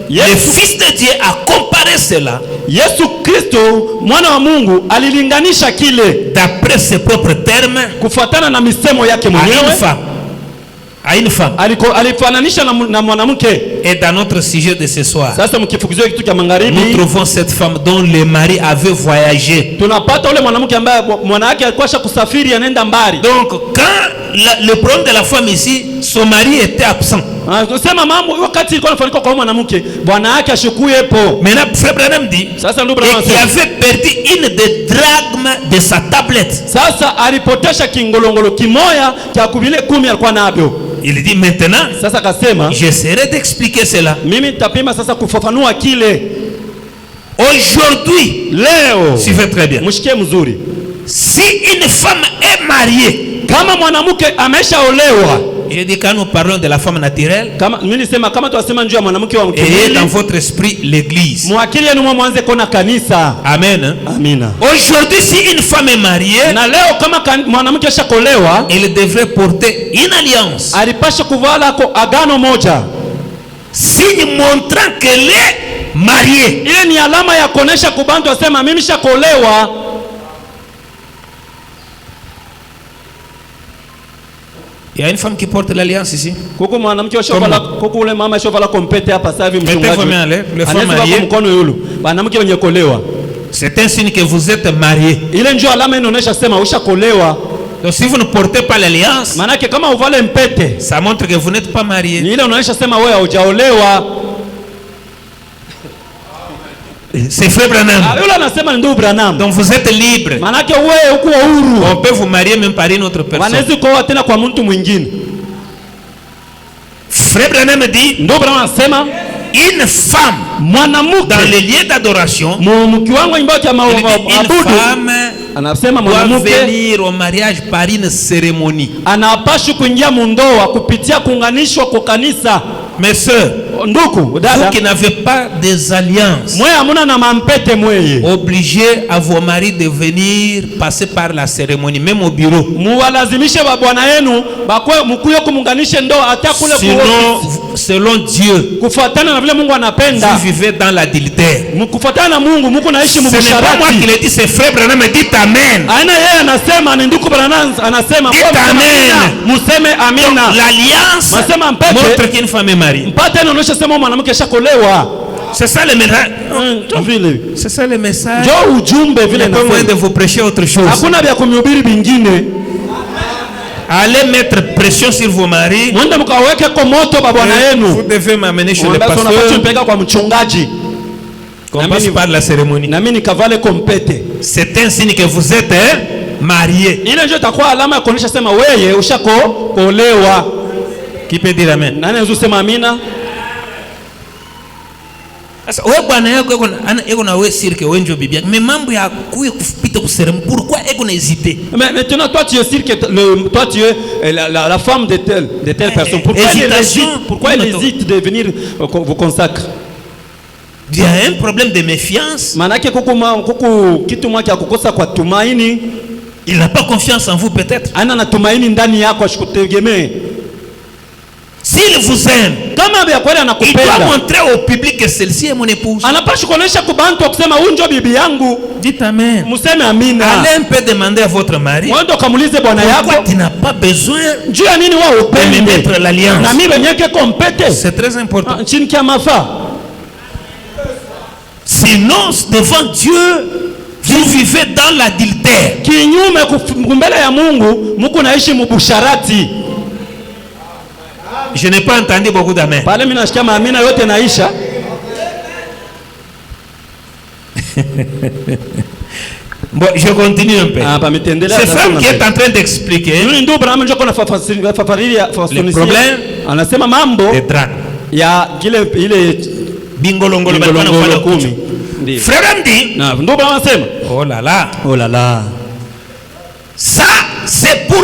le Fils de Dieu, a comparé cela. Yesu Kristo mwana wa Mungu alilinganisha kile d'après ses propres termes kufuatana na misemo yake mwenyewe à une femme. Alifananisha na mwanamke. Et dans notre sujet de ce soir, sasa mkifukuzio kitu cha magharibi, nous trouvons cette femme dont le mari avait voyagé. Tunapata ule mwanamke ambaye mwana wake alikuwa kusafiri anaenda mbali. Donc quand le problème de la femme ici, son mari était absent. Sema mambo wakati ilikuwa inafanyika kwa mwanamke, bwana yake ashukuyepo. Maintenant frère Branham dit, sasa ndugu Branham qui avait perdu une des drachmes de sa tablette. Sasa alipotesha kingolongolo kimoya cha kubile 10 alikuwa nabyo. Il dit maintenant, sasa akasema, j'essaierai d'expliquer cela. Mimi nitapima sasa kufafanua kile. Aujourd'hui, leo, suivez très bien. Mshike mzuri. Si une femme est mariée, kama mwanamke ameshaolewa, Je dis quand nous parlons de la femme naturelle, Kama mimi nisema kama tuwasema njoo ya mwanamke wa ayez mkimili, dans votre esprit l'église. mwakili yenu mwanze kona kanisa. Amen. Amina. Aujourd'hui, si une femme est mariée, Na leo kama mwanamke ashakolewa, elle devrait porter une alliance, alipasha kuvala ko agano moja, signe montrant qu'elle est mariée. ile ni alama ya kuonesha kubantu asema mimi shakolewa. Il y a une femme qui porte l'alliance ici. Kuko mwanamke washovala, kuko ule mama ashovala kompete hapa sasa hivi mchungaji. Les femmes mariées, mkono yulu. Mwanamke wenye kolewa. c'est un signe que vous êtes mariés. Ile njoo alama inaonesha sema ushakolewa. Donc si vous ne portez pas l'alliance, Manake kama uvale mpete, ça montre que vous n'êtes pas mariés. ni ile inaonesha sema wewe hujaolewa. C'est frère Branham. Yule anasema ni ndugu Branham. Donc vous êtes libre. Manake wewe uko huru. On peut vous marier même par une autre personne. Wanaweza kuoa tena kwa mtu mwingine. Frère Branham dit, Ndugu Branham anasema une femme mwanamke dans les lieux d'adoration, kiwango nyumbani cha une maabudu, femme anasema doit mwanamke venir au mariage par une cérémonie. anapaswa kuingia mundoa kupitia kuunganishwa kwa kanisa. Mes sœurs, Ndugu vous dada, qui n'avez pas des alliances, mwe hamuna na mampete mweye, obligez à vos maris de venir passer par la cérémonie, même au bureau. muwalazimishe bwana yenu bakwe mkuyo kumunganishe ndoa hata kule Sinon, selon Dieu, kufuatana na vile Mungu anapenda. vous vivez dans l'adultère. Mkufuatana na Mungu, Mungu naishi Ce n'est pas moi qui mubusharati. le dis, c'est frère Branham, dites amen. Aina yeye anasema, ni ndugu Branham anasema, Dites amen. museme amina. L'alliance Masema mpete montre qu'une femme est mariée. mpate inaonyesha sema mwanamke shakolewa. C'est ça le message. Vile C'est ça le message. ndio ujumbe Il vile n'est pas moyen de nasema. vous prêcher autre chose. Hakuna vya kumhubiri vingine. Allez mettre pression sur vos maris. Mwende mkaweke kwa moto bwana Vous yenu. devez m'amener chez le Unapaswa pasteur. mpeka kwa mchungaji. Qu'on passe par la cérémonie. Na mimi nikavale kompete. C'est un signe que vous êtes mariés. Ile ndio itakuwa alama ya kuonyesha sema wewe ushakolewa. Qui peut dire amen? Nani anaweza kusema amina? Sasa wewe bwana yako eko na wewe sirke wewe ndio bibi yako. Mais mambo ya kupita kuserem. Pourquoi eko na hésiter? Mais maintenant toi tu es sûr que tu es la femme de telle personne. Pourquoi elle hésite de venir vous consacrer? Il y a un problème de méfiance. Manake kuku kitu mwake akukosa kwa tumaini. Il n'a pas confiance en vous peut-être. Ana na tumaini ndani yako ashikutegemee. S'il vous aime, Kama vya kweli il doit anakupenda, montrer au public que celle-ci est mon épouse. anapaswa kuonesha kwa bantu kusema huyu ndio bibi yangu. Dites amen. Museme amina. Allez un peu demander à votre mari. Mwende kamulize bwana Pourquoi yako, tu n'as pas besoin juu ya nini wewe de me upende? mettre l'alliance? Na mimi wenyeke kompete. C'est très important. Chini kia mafa. Sinon, devant Dieu, vous vivez dans l'adultère. Kinyume mbele ya Mungu, Mungu naishi mubusharati. Je n'ai pas entendu beaucoup d'amen. Pale mimi nasikia maamina yote naisha. Bon, je continue un peu. Hapa mitendelea. Cette femme qui est en train d'expliquer Yule ndio Branham ndio kuna le problème anasema mambo des draps. ya ile Bingolongolo ngolongolo 10. Ndio. Frère Andy, Na ndio Branham anasema, oh là là, oh là là. ça c'est pour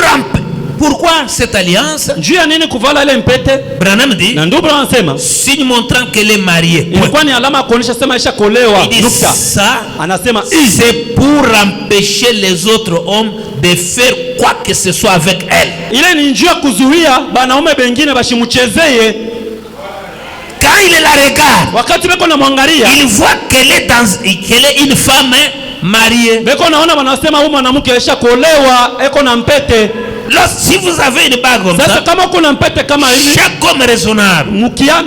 pourquoi cette alliance? Juu ya nini kuvala ile mpete? Branham dit, Na ndio Branham anasema, signe montrant qu'elle est mariée. ilikuwa ni alama ya kuonyesha sema isha kolewa. Il dit Nukta. ça, Anasema c'est pour empêcher les autres hommes de faire quoi que ce soit avec elle. ile ni njia kuzuia banaume bengine bashimuchezeye. Quand il la regarde, Wakati beko na mwangalia, il voit qu'elle est une femme mariée. beko naona wanasema huyu mwanamke aisha kolewa, eko na mpete. Si vous avez une bague comme Sasa ça, kama kuna mpete kama hivi, chaque homme raisonnable,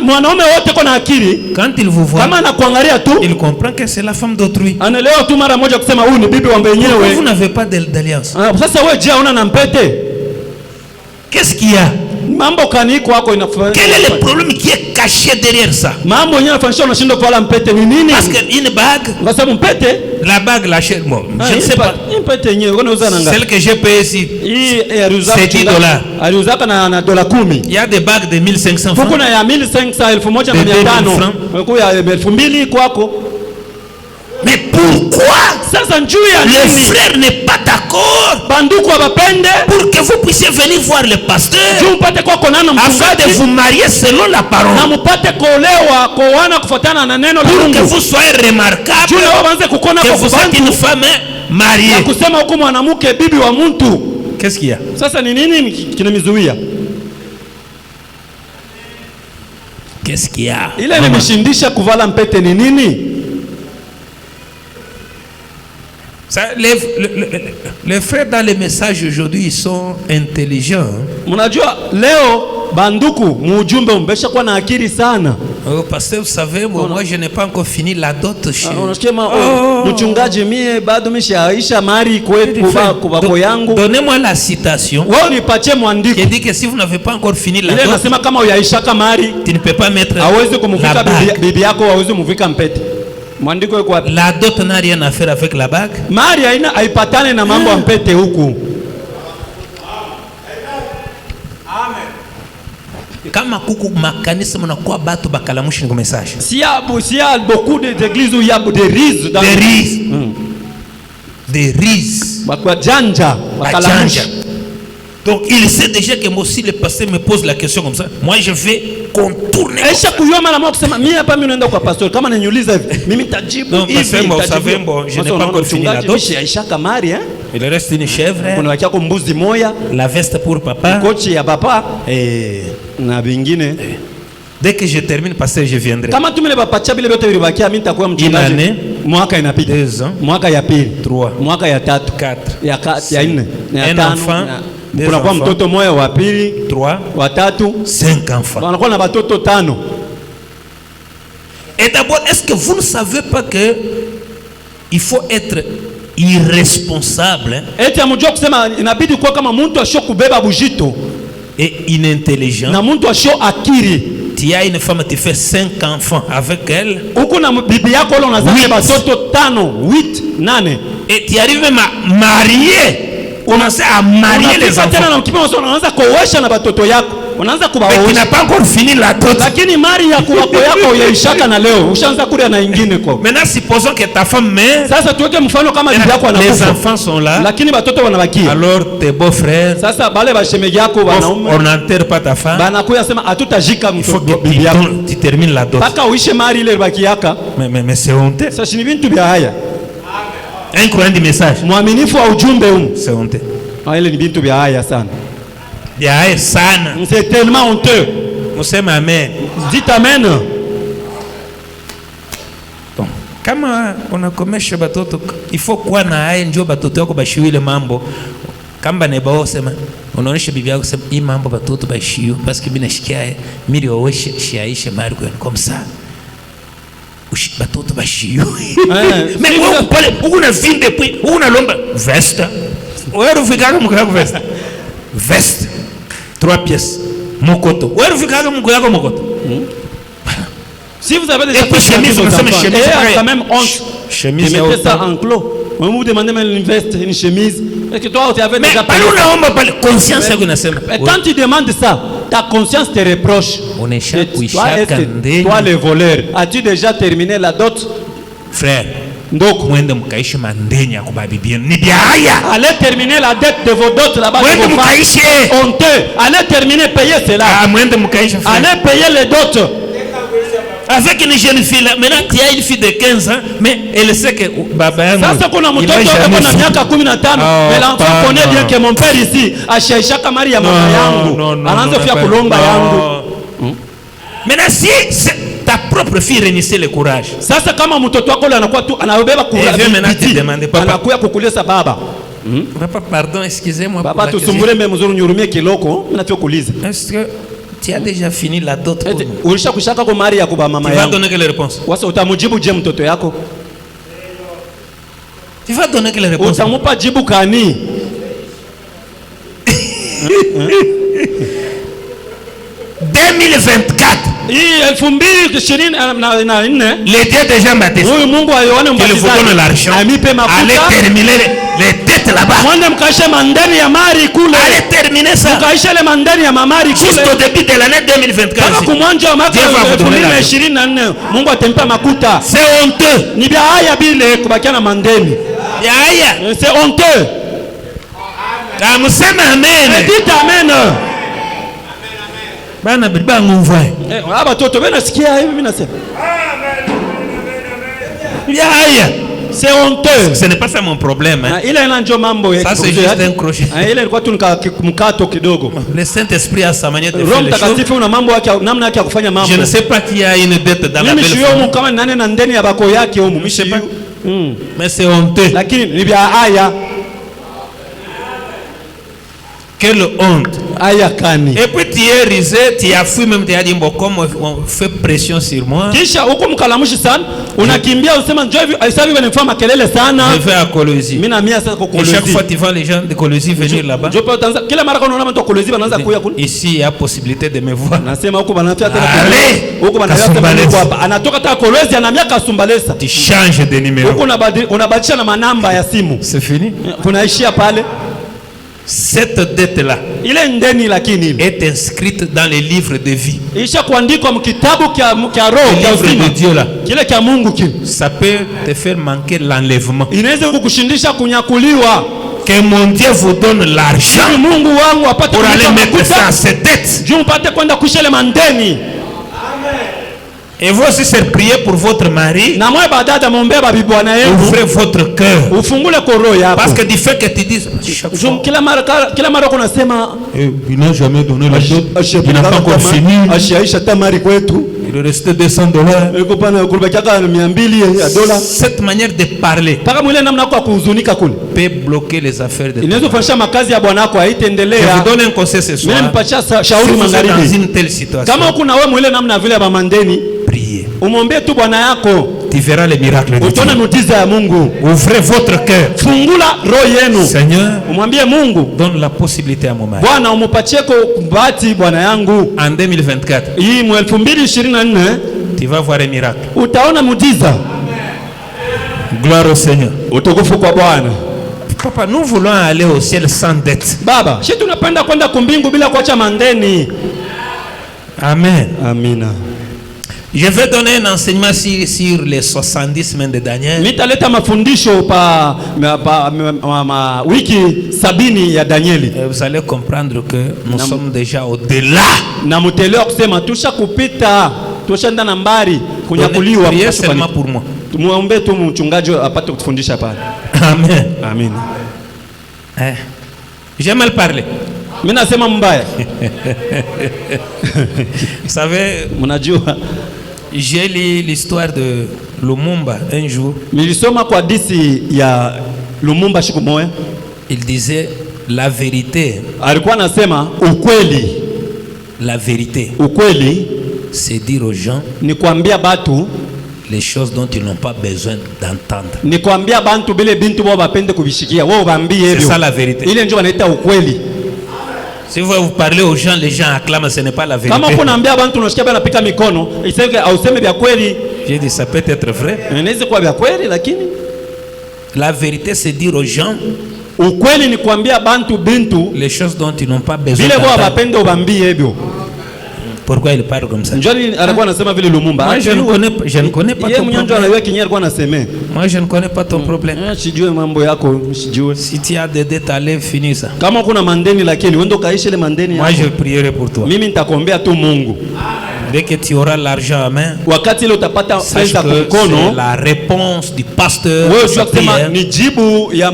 mwanaume wote iko na akili, quand il vous voit, kama anakuangalia tu, il comprend que c'est la femme d'autrui. anaelewa tu mara moja kusema huyu ni bibi wa Pourquoi vous mwenyewe. n'avez pas d'alliance? Sasa wewe je, una na mpete? Qu'est-ce qu'il y a? Mambo kaniko wako inafanya. Quel est le problème qui est caché derrière ça? Mambo yenyewe yanafanyisha unashindwa kuvala mpete ni nini? Parce qu'une bague, Kwa sababu mpete, la bague, bon, je ne sais pas. mpete yenyewe unauza nanga. Celle que j'ai payée ici, Hii aliuzaka c'est $10. Aliuzaka na dola 10. il y a des bagues de 1500 francs. Kuna ya 1500, 1500, kwa ya 2000 kwako. Mais pourquoi Sasa Sasa njuu ya Le nini frère n'est pas d'accord banduku abapende pour que vous puissiez venir voir le pasteur juu mpate kwa konana afin de mchungaji vous marier selon la parole, na mpate kuolewa kuoana kufuatana na neno la pour que Mungu vous soyez remarquable juu na waanze kukona que kwa vous êtes une kubantu femme na mariée. kusema huko mwanamke bibi wa mtu. Qu'est-ce qu'il y a? Sasa ni nini kinamizuia? Qu'est-ce qu'il y a? Ile nimeshindisha kuvala mpete ni nini? Ça, les frères dans les messages aujourd'hui, ils sont intelligents. Mnajua leo banduku muujumbe umbesha kuwa na akili sana. Oh, parce que vous savez, moi je n'ai pas encore fini la dot chez. Unasikia mchungaji, mie bado mishaisha mari kwetu kwa yangu. Donnez-moi la citation. Wao nipatie mwandiko. Qui dit que si vous n'avez pas encore fini la dot, ile nasema kama uyaisha mari, tu ne peux pas mettre. Hawezi kumuvika bibi yako, hawezi kumuvika mpete. Mwandiko yuko wapi? La dot n'a rien à faire avec la bague. Mari haina haipatane na mambo ya mpete huku. Kama kuku makanisa mnakuwa batu bakalamushi ngo message. Si y a beaucoup d'églises où il y a des rises dans des rises. Des rises. Bakwa janja, bakalamushi. Donc il sait déjà que moi aussi le pasteur me pose la question comme ça. Moi je vais contourner. Aisha kuyoma na mwa kusema mimi hapa mimi naenda kwa pastor kama naniuliza hivi mimi nitajibu hivi. Je n'ai pas encore fini la dot. Aisha kamari Il reste une chèvre. Kuna wakia kwa mbuzi moya, la veste pour papa, kochi ya papa na vingine. Dès que je termine pasteur je viendrai. Kama tumele bapacha bile vyote vilibakia mimi nitakuwa mchungaji. Mwaka inapita. 2 ans. Mwaka ya pili. 3. Mwaka ya 3. 4. Ya 4. Ya 5. Kuna kwa mtoto moya wa pili, 3, wa 3, 5 enfants. Wanakuwa na watoto 5. Et d'abord, est-ce que vous ne savez pas que il faut être irresponsable eti amujua kusema inabidi kuwa kama mtu ashio kubeba bujito et inintelligent na mtu ashio akiri. Tu as une femme, tu fais 5 enfants avec elle. Huko na bibi yako ile unazaa watoto 5, 8, 8. Et tu arrives même à marier. Unaanza à marier les enfants. Tena na mkipimo unaanza kuoesha na watoto yako. Unaanza kubaoesha. Mais tu n'as pas encore fini la dot. Lakini mari ya kuwako yako yaishaka na leo. Ushaanza kulia na nyingine kwa. Maintenant supposons que ta femme meurt. Sasa tuweke mfano kama bibi yako anakufa. Les enfants sont là. Lakini watoto wanabakia. Alors tes beaux-frères. Sasa bale bashemegi yako wanaume. On n'enterre pas ta femme. Banakuya sema hatutajika mtoto bibi yako. Tu termines la dot. Paka uishe mari ile baki yaka. Mais c'est honteux. Sasa ni vitu vya haya. Un croyant du message. Mwaminifu wa ujumbe huu. C'est honteux. Ile ni vitu vya haya sana. Vya haya sana. C'est tellement honteux. Museme amen. Dites amen. Bon, kama unakomesha batoto il faut kuwa na haya njoo batoto wako bashiwile mambo. Kamba ne bao sema unaonesha bibi yako sema hii mambo batoto bashiyo parce que binashikia mili waweshe shiaisha mari kwa comme ça. Batoto bashiyo. Mais on parle una ville depuis una lomba veste. Wewe ufikaga mko yako veste. Veste 3 pièces. Mokoto. Wewe ufikaga mko yako mokoto. Si vous avez déjà fait chemise, quand même honte. Chemise mettez ça en clos. Moi vous demandez même une veste, une chemise. Est-ce que toi tu avais déjà payé? Mais unaomba pale conscience yako inasema. Quand tu demandes ça, ta conscience te reproche. Onesha kuishaka ndeni. Toi le voleur, as-tu déjà terminé la dot? Frère, ndoko mwende mkaishe mandeni ya kubabibi ni bia haya. Allez terminer la dette de vos dots là-bas. Mwende mkaishe. Honteux. Allez terminer payer cela. Mwende mkaishe. Allez payer les dots. Avec une jeune fille là, maintenant tu as une fille de 15 ans, mais elle sait que baba yangu. Sasa kuna mtoto wako na miaka 15, mais l'enfant connaît bien que mon père ici ashaisha kama ya mama yangu. Anaanza fia kulomba yangu. Maintenant si ta propre fille réunissait le courage. Sasa kama mtoto wako anakuwa tu anabeba courage. Anakuwa kukulesa baba. Papa, pardon, excusez-moi. Papa tusumbure mimi mzuri nyurumie kiloko, mimi nataka kuuliza. Est-ce que tu as déjà fini la dot? Ulisha kushaka kwa mari ya kuba mama yangu. Tu vas donner quelle réponse? Wasa utamujibu je mtoto yako? Tu vas donner quelle réponse? Utamupa jibu kani? 2024. Hii 2024 les dieux déjà baptisés. Huyu Mungu aliona mbatizaji l'argent. Amipe mafuta. Allez terminer les dettes là-bas. Mwende mkaishe mandani ya mari kule. Allez terminer ça. Mkaishe le mandani ya mamari kule. Juste au début de l'année 2024. Kama kumwanja wa mwaka 2024 Mungu atempa makuta. C'est honteux. Ni bia haya bile kubakia na mandeni. Yaya. C'est honteux. Amusema amen. Dites amen. Bana biba ngumvaye. Aba toto bena sikia hivi mimi nasema. Yaya. C'est honteux. Ce n'est pas ça mon problème. Hein. Ile ina ndio mambo Ça c'est juste un crochet. Ile ilikuwa tu mkato kidogo. Le Saint-Esprit a sa manière de Roho faire les choses. Mtakatifu una mambo yake, namna yake ya kufanya mambo. Je ne sais pas qui a une dette dans la belle Mimi sio kama nani na ndani ya bako yake huko. Mimi sais pas. Mais c'est honteux. Lakini ni vya aya. Quelle honte. Aya kani. Et puis tu es risé, tu as fui même, tu as dit bon, comme on fait pression sur moi. Kisha huko mkalamushi sana, unakimbia usema njoo hivi, aisabi wanafanya kelele sana. Je vais à Colosie. Mimi na mia sasa kwa Colosie. Chaque fois tu vois les gens de Colosie venir là-bas. Je peux Tanzania. Kila mara unaona mtu wa Colosie wanaanza kuja kule. Ici il y a possibilité de me voir. Nasema huko banafia tena huko banafia hapa. Anatoka ta Colosie anamia Kasumbalesa. Tu changes de numéro. Huko unabadilisha na manamba ya simu. C'est fini. Kunaishia pale. Cette dette-là est inscrite dans les livres de vie. Le livre de Dieu là. Ça peut te faire manquer l'enlèvement. Que mon Dieu vous donne l'argent pour aller mettre ça à cette dette. Et vous aussi c'est prier pour votre mari. Ouvrez votre cœur. Parce que du fait que tu dis il n'a jamais donné la dot. Il n'a pas encore fini. Il restait $200. Cette manière de parler peut bloquer les affaires de ton mari. Je vous donne un conseil ce soir. Si vous êtes dans une telle situation, priez. Tu verras les miracles de Dieu. Ouvrez votre cœur. Seigneur, donne la possibilité à mon mari. En 2024, tu vas voir un miracle. Gloire au Seigneur. Papa, nous voulons aller au ciel sans dette. Baba, si tunapenda kwenda kumbingu bila kuacha mandeni. Amen. Amina. Je vais donner un enseignement sur les 70 semaines de Daniel. Nitaleta mafundisho pa wiki 70 ya Danieli. Vous allez comprendre que nous sommes déjà au-delà. Na mutelewa kusema tusha kupita, tushaenda nambari kunyakuliwa. Priez seulement pour moi. Muombe tu mchungaji apate kutufundisha pale. Amen. Amen. J'ai mal parlé. Mimi nasema mbaya. Vous savez, j'ai lu l'histoire de Lumumba un jour. Nilisoma kwa hadithi ya Lumumba siku moja. Il disait la vérité. Alikuwa anasema ukweli. La vérité. Ukweli c'est dire aux gens ni kuambia batu les choses dont ils n'ont pas besoin d'entendre. Ni kuambia bantu bile bintu wao bapende kubishikia. Wao baambie hivyo. C'est ça la vérité. Ile ndio wanaita ukweli. Si vous parlez aux gens, les gens acclament, ce n'est pas la vérité. Kama kunaambia bantu unasikia bana pika mikono, iseme au seme vya kweli. J'ai dit ça peut être vrai. Inaweza kuwa vya kweli lakini la vérité c'est dire aux gens ukweli ni kuambia bantu bintu les choses dont ils n'ont pas besoin d'entendre. Vile wao bapende ubambie hivyo. Pourquoi il parle comme ça? Njoli alikuwa anasema vile Lumumba. Moi je ne connais pas ton problème. Moi je ne connais pas ton problème. Sijue mambo yako, sijue. Si tu as des dettes, allez finir ça. Kama kuna mandeni lakini wendo kaisha ile mandeni yako. Moi je prierai pour toi. Mimi nitakuombea tu Mungu. Dès que tu auras l'argent à main, wakati ile utapata pesa kwa mkono, la réponse du pasteur. Wewe unasema ni jibu ya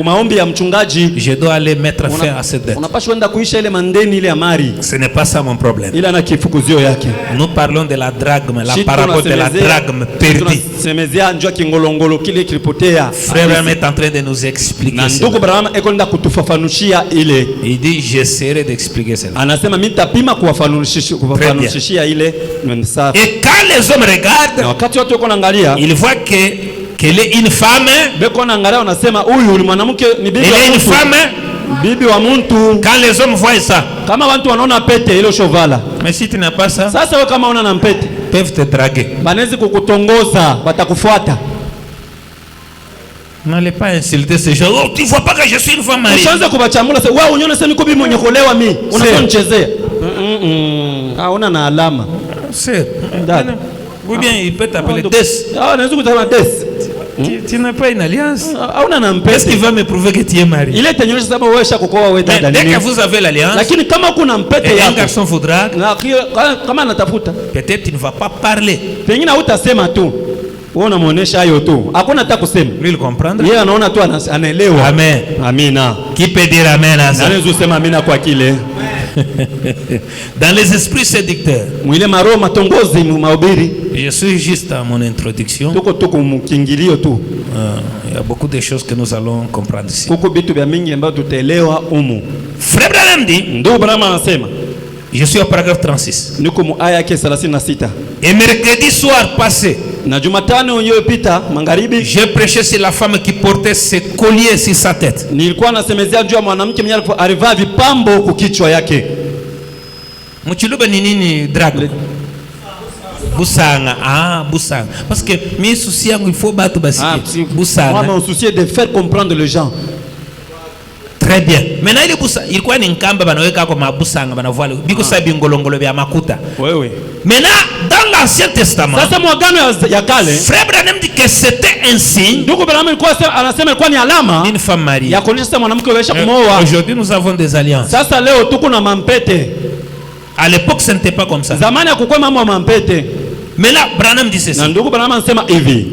maombi ya mchungaji. Je dois aller mettre fin à cette dette. Unapaswa kwenda kuisha ile mandeni ile ya mari. Ce n'est pas ça mon problème. Ila na kifukuzio yake. Nous parlons de la drachme, la parabole de la drachme perdue. Tunasemezea njoo kingolongolo kile kilipotea. Frère Abraham est en train de nous expliquer ça. Ndugu Abraham ekonda kutufafanushia ile. Il dit j'essaierai d'expliquer cela. Anasema mimi nitapima kuwafanushia ile. Et quand les hommes regardent, wakati watu wako naangalia, ils voient qu'elle est une femme. Beko naangalia wanasema huyu ni mwanamke, ni bibi wa mtu. Une femme. Bibi wa mtu. Quand les hommes voient ça, kama watu wanaona pete ile shovala. Mais si tu n'as pas ça, sasa wewe kama una na pete, peuvent te draguer. Banaweza kukutongoza, watakufuata. N'allez pas insulter ces gens. Oh, tu vois pas que je suis une femme mariée. Usianze kubachamula sasa, wewe unyone sasa niko bibi mwenye kuolewa mimi. Unanichezea. Hauna na alama. C'est. Ou bien il peut t'appeler Des. Ah, naweza kutana Des. Tu n'as pas une alliance. Hauna na Est-ce qu'il mpete. va me prouver que tu es marié? Ile tenyosha sababu wewe shakukoa wewe Mais dada dès nini. que vous avez l'alliance, Lakini kama kuna mpete et un yako garçon voudra, na kama anatafuta peut-être tu ne vas pas parler. pengine hutasema tu. Wewe unamuonesha hayo tu. Hakuna hata kusema. Lui, il comprendre. Yeye anaona tu anaelewa. Amen. Amina. Qui peut dire amen à ça? Nani usema amina kwa kile? Dans les esprits séducteurs, Mwile maroho matongozi mahubiri. je suis juste à mon introduction. Tuko mkingilio tu. Il y a beaucoup de choses que nous allons comprendre ici. Kuko vitu vya mingi ambavyo tutaelewa umu. Frère Branham dit, Ndio Branham anasema. je suis au paragraphe 36. Niko mu aya yake 36. Et mercredi soir passé, Na Jumatano iliyopita magharibi j'ai prêché sur la femme qui portait ses colliers sur sa tête. nilikuwa nasemezea juu ya mwanamke mwenye alivaa vipambo kukichwa yake. Mchilube ni nini drag? Busanga. Ah, busanga. Parce que mi souci yangu il faut battre basi. Moi, Busanga. mon souci est de faire comprendre les gens. Très bien. Maintenant ile busanga ilikuwa ni nkamba banaweka kwa mabusanga banavua biko sabi ngolongolo vya makuta. Wewe. Maintenant dans l'Ancien Testament, Sasa mwagano ya kale, Frère Branham dit que c'était un signe ndugu Branham anasema ilikuwa ni alama d'une femme mariée. ya kuonyesha sasa mwanamke wewe kumooa. Aujourd'hui nous avons des alliances. Sasa leo tuko na mampete. À l'époque ce n'était pas comme ça. Zamani hakukuwa mambo ya mampete. Mais là Branham dit ceci. Na ndugu Branham anasema hivi.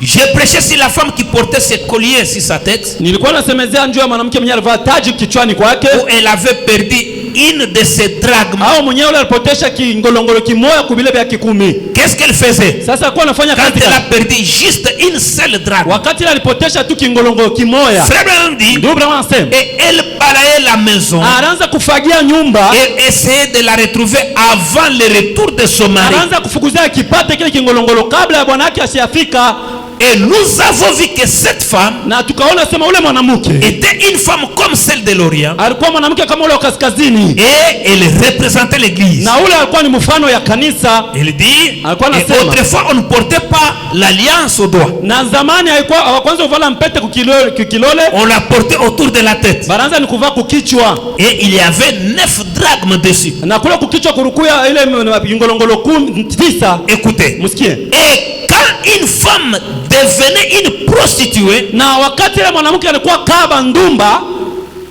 J'ai prêché sur la femme qui portait ses colliers sur sa tête. Nilikuwa nasemezea njoo ya mwanamke mwenye alivaa taji kichwani kwake. Où elle avait perdu une de ses drachmes. Au mwenyewe yule alipotesha kingolongolo kimoya kubile vya kikumi. Qu'est-ce qu'elle faisait? Sasa alikuwa anafanya Quand kazi elle a gani? perdu juste une seule drachme. Wakati ile alipotesha tu kingolongolo kimoya. Frère Branham dit, Ndugu Branham anasema et elle balayait la maison anaanza kufagia nyumba, et essayait de la retrouver avant le retour de son mari. anaanza kufukuzia kipate kile kingolongolo kabla ya bwana yake asiyafika. Et nous avons vu que cette femme Na tukaona sema ule mwanamke était une femme comme celle de l'Orient alikuwa mwanamke kama ule wa kaskazini, et elle représentait l'église. na ule alikuwa ni mfano ya kanisa. Il dit, Alikuwa et anasema, autrefois on ne portait pas l'alliance au doigt. Na zamani haikuwa kwanza uvala mpete kukilole, On la portait autour de la tête. baranza ni kuvaa kukichwa, Et il y avait 9 drachmes dessus. na kule kukichwa kurukuya ile ngolongolo 9. Écoutez. Msikie. Et quand une femme devenait une prostituée, Na wakati ile mwanamke alikuwa kaba ndumba,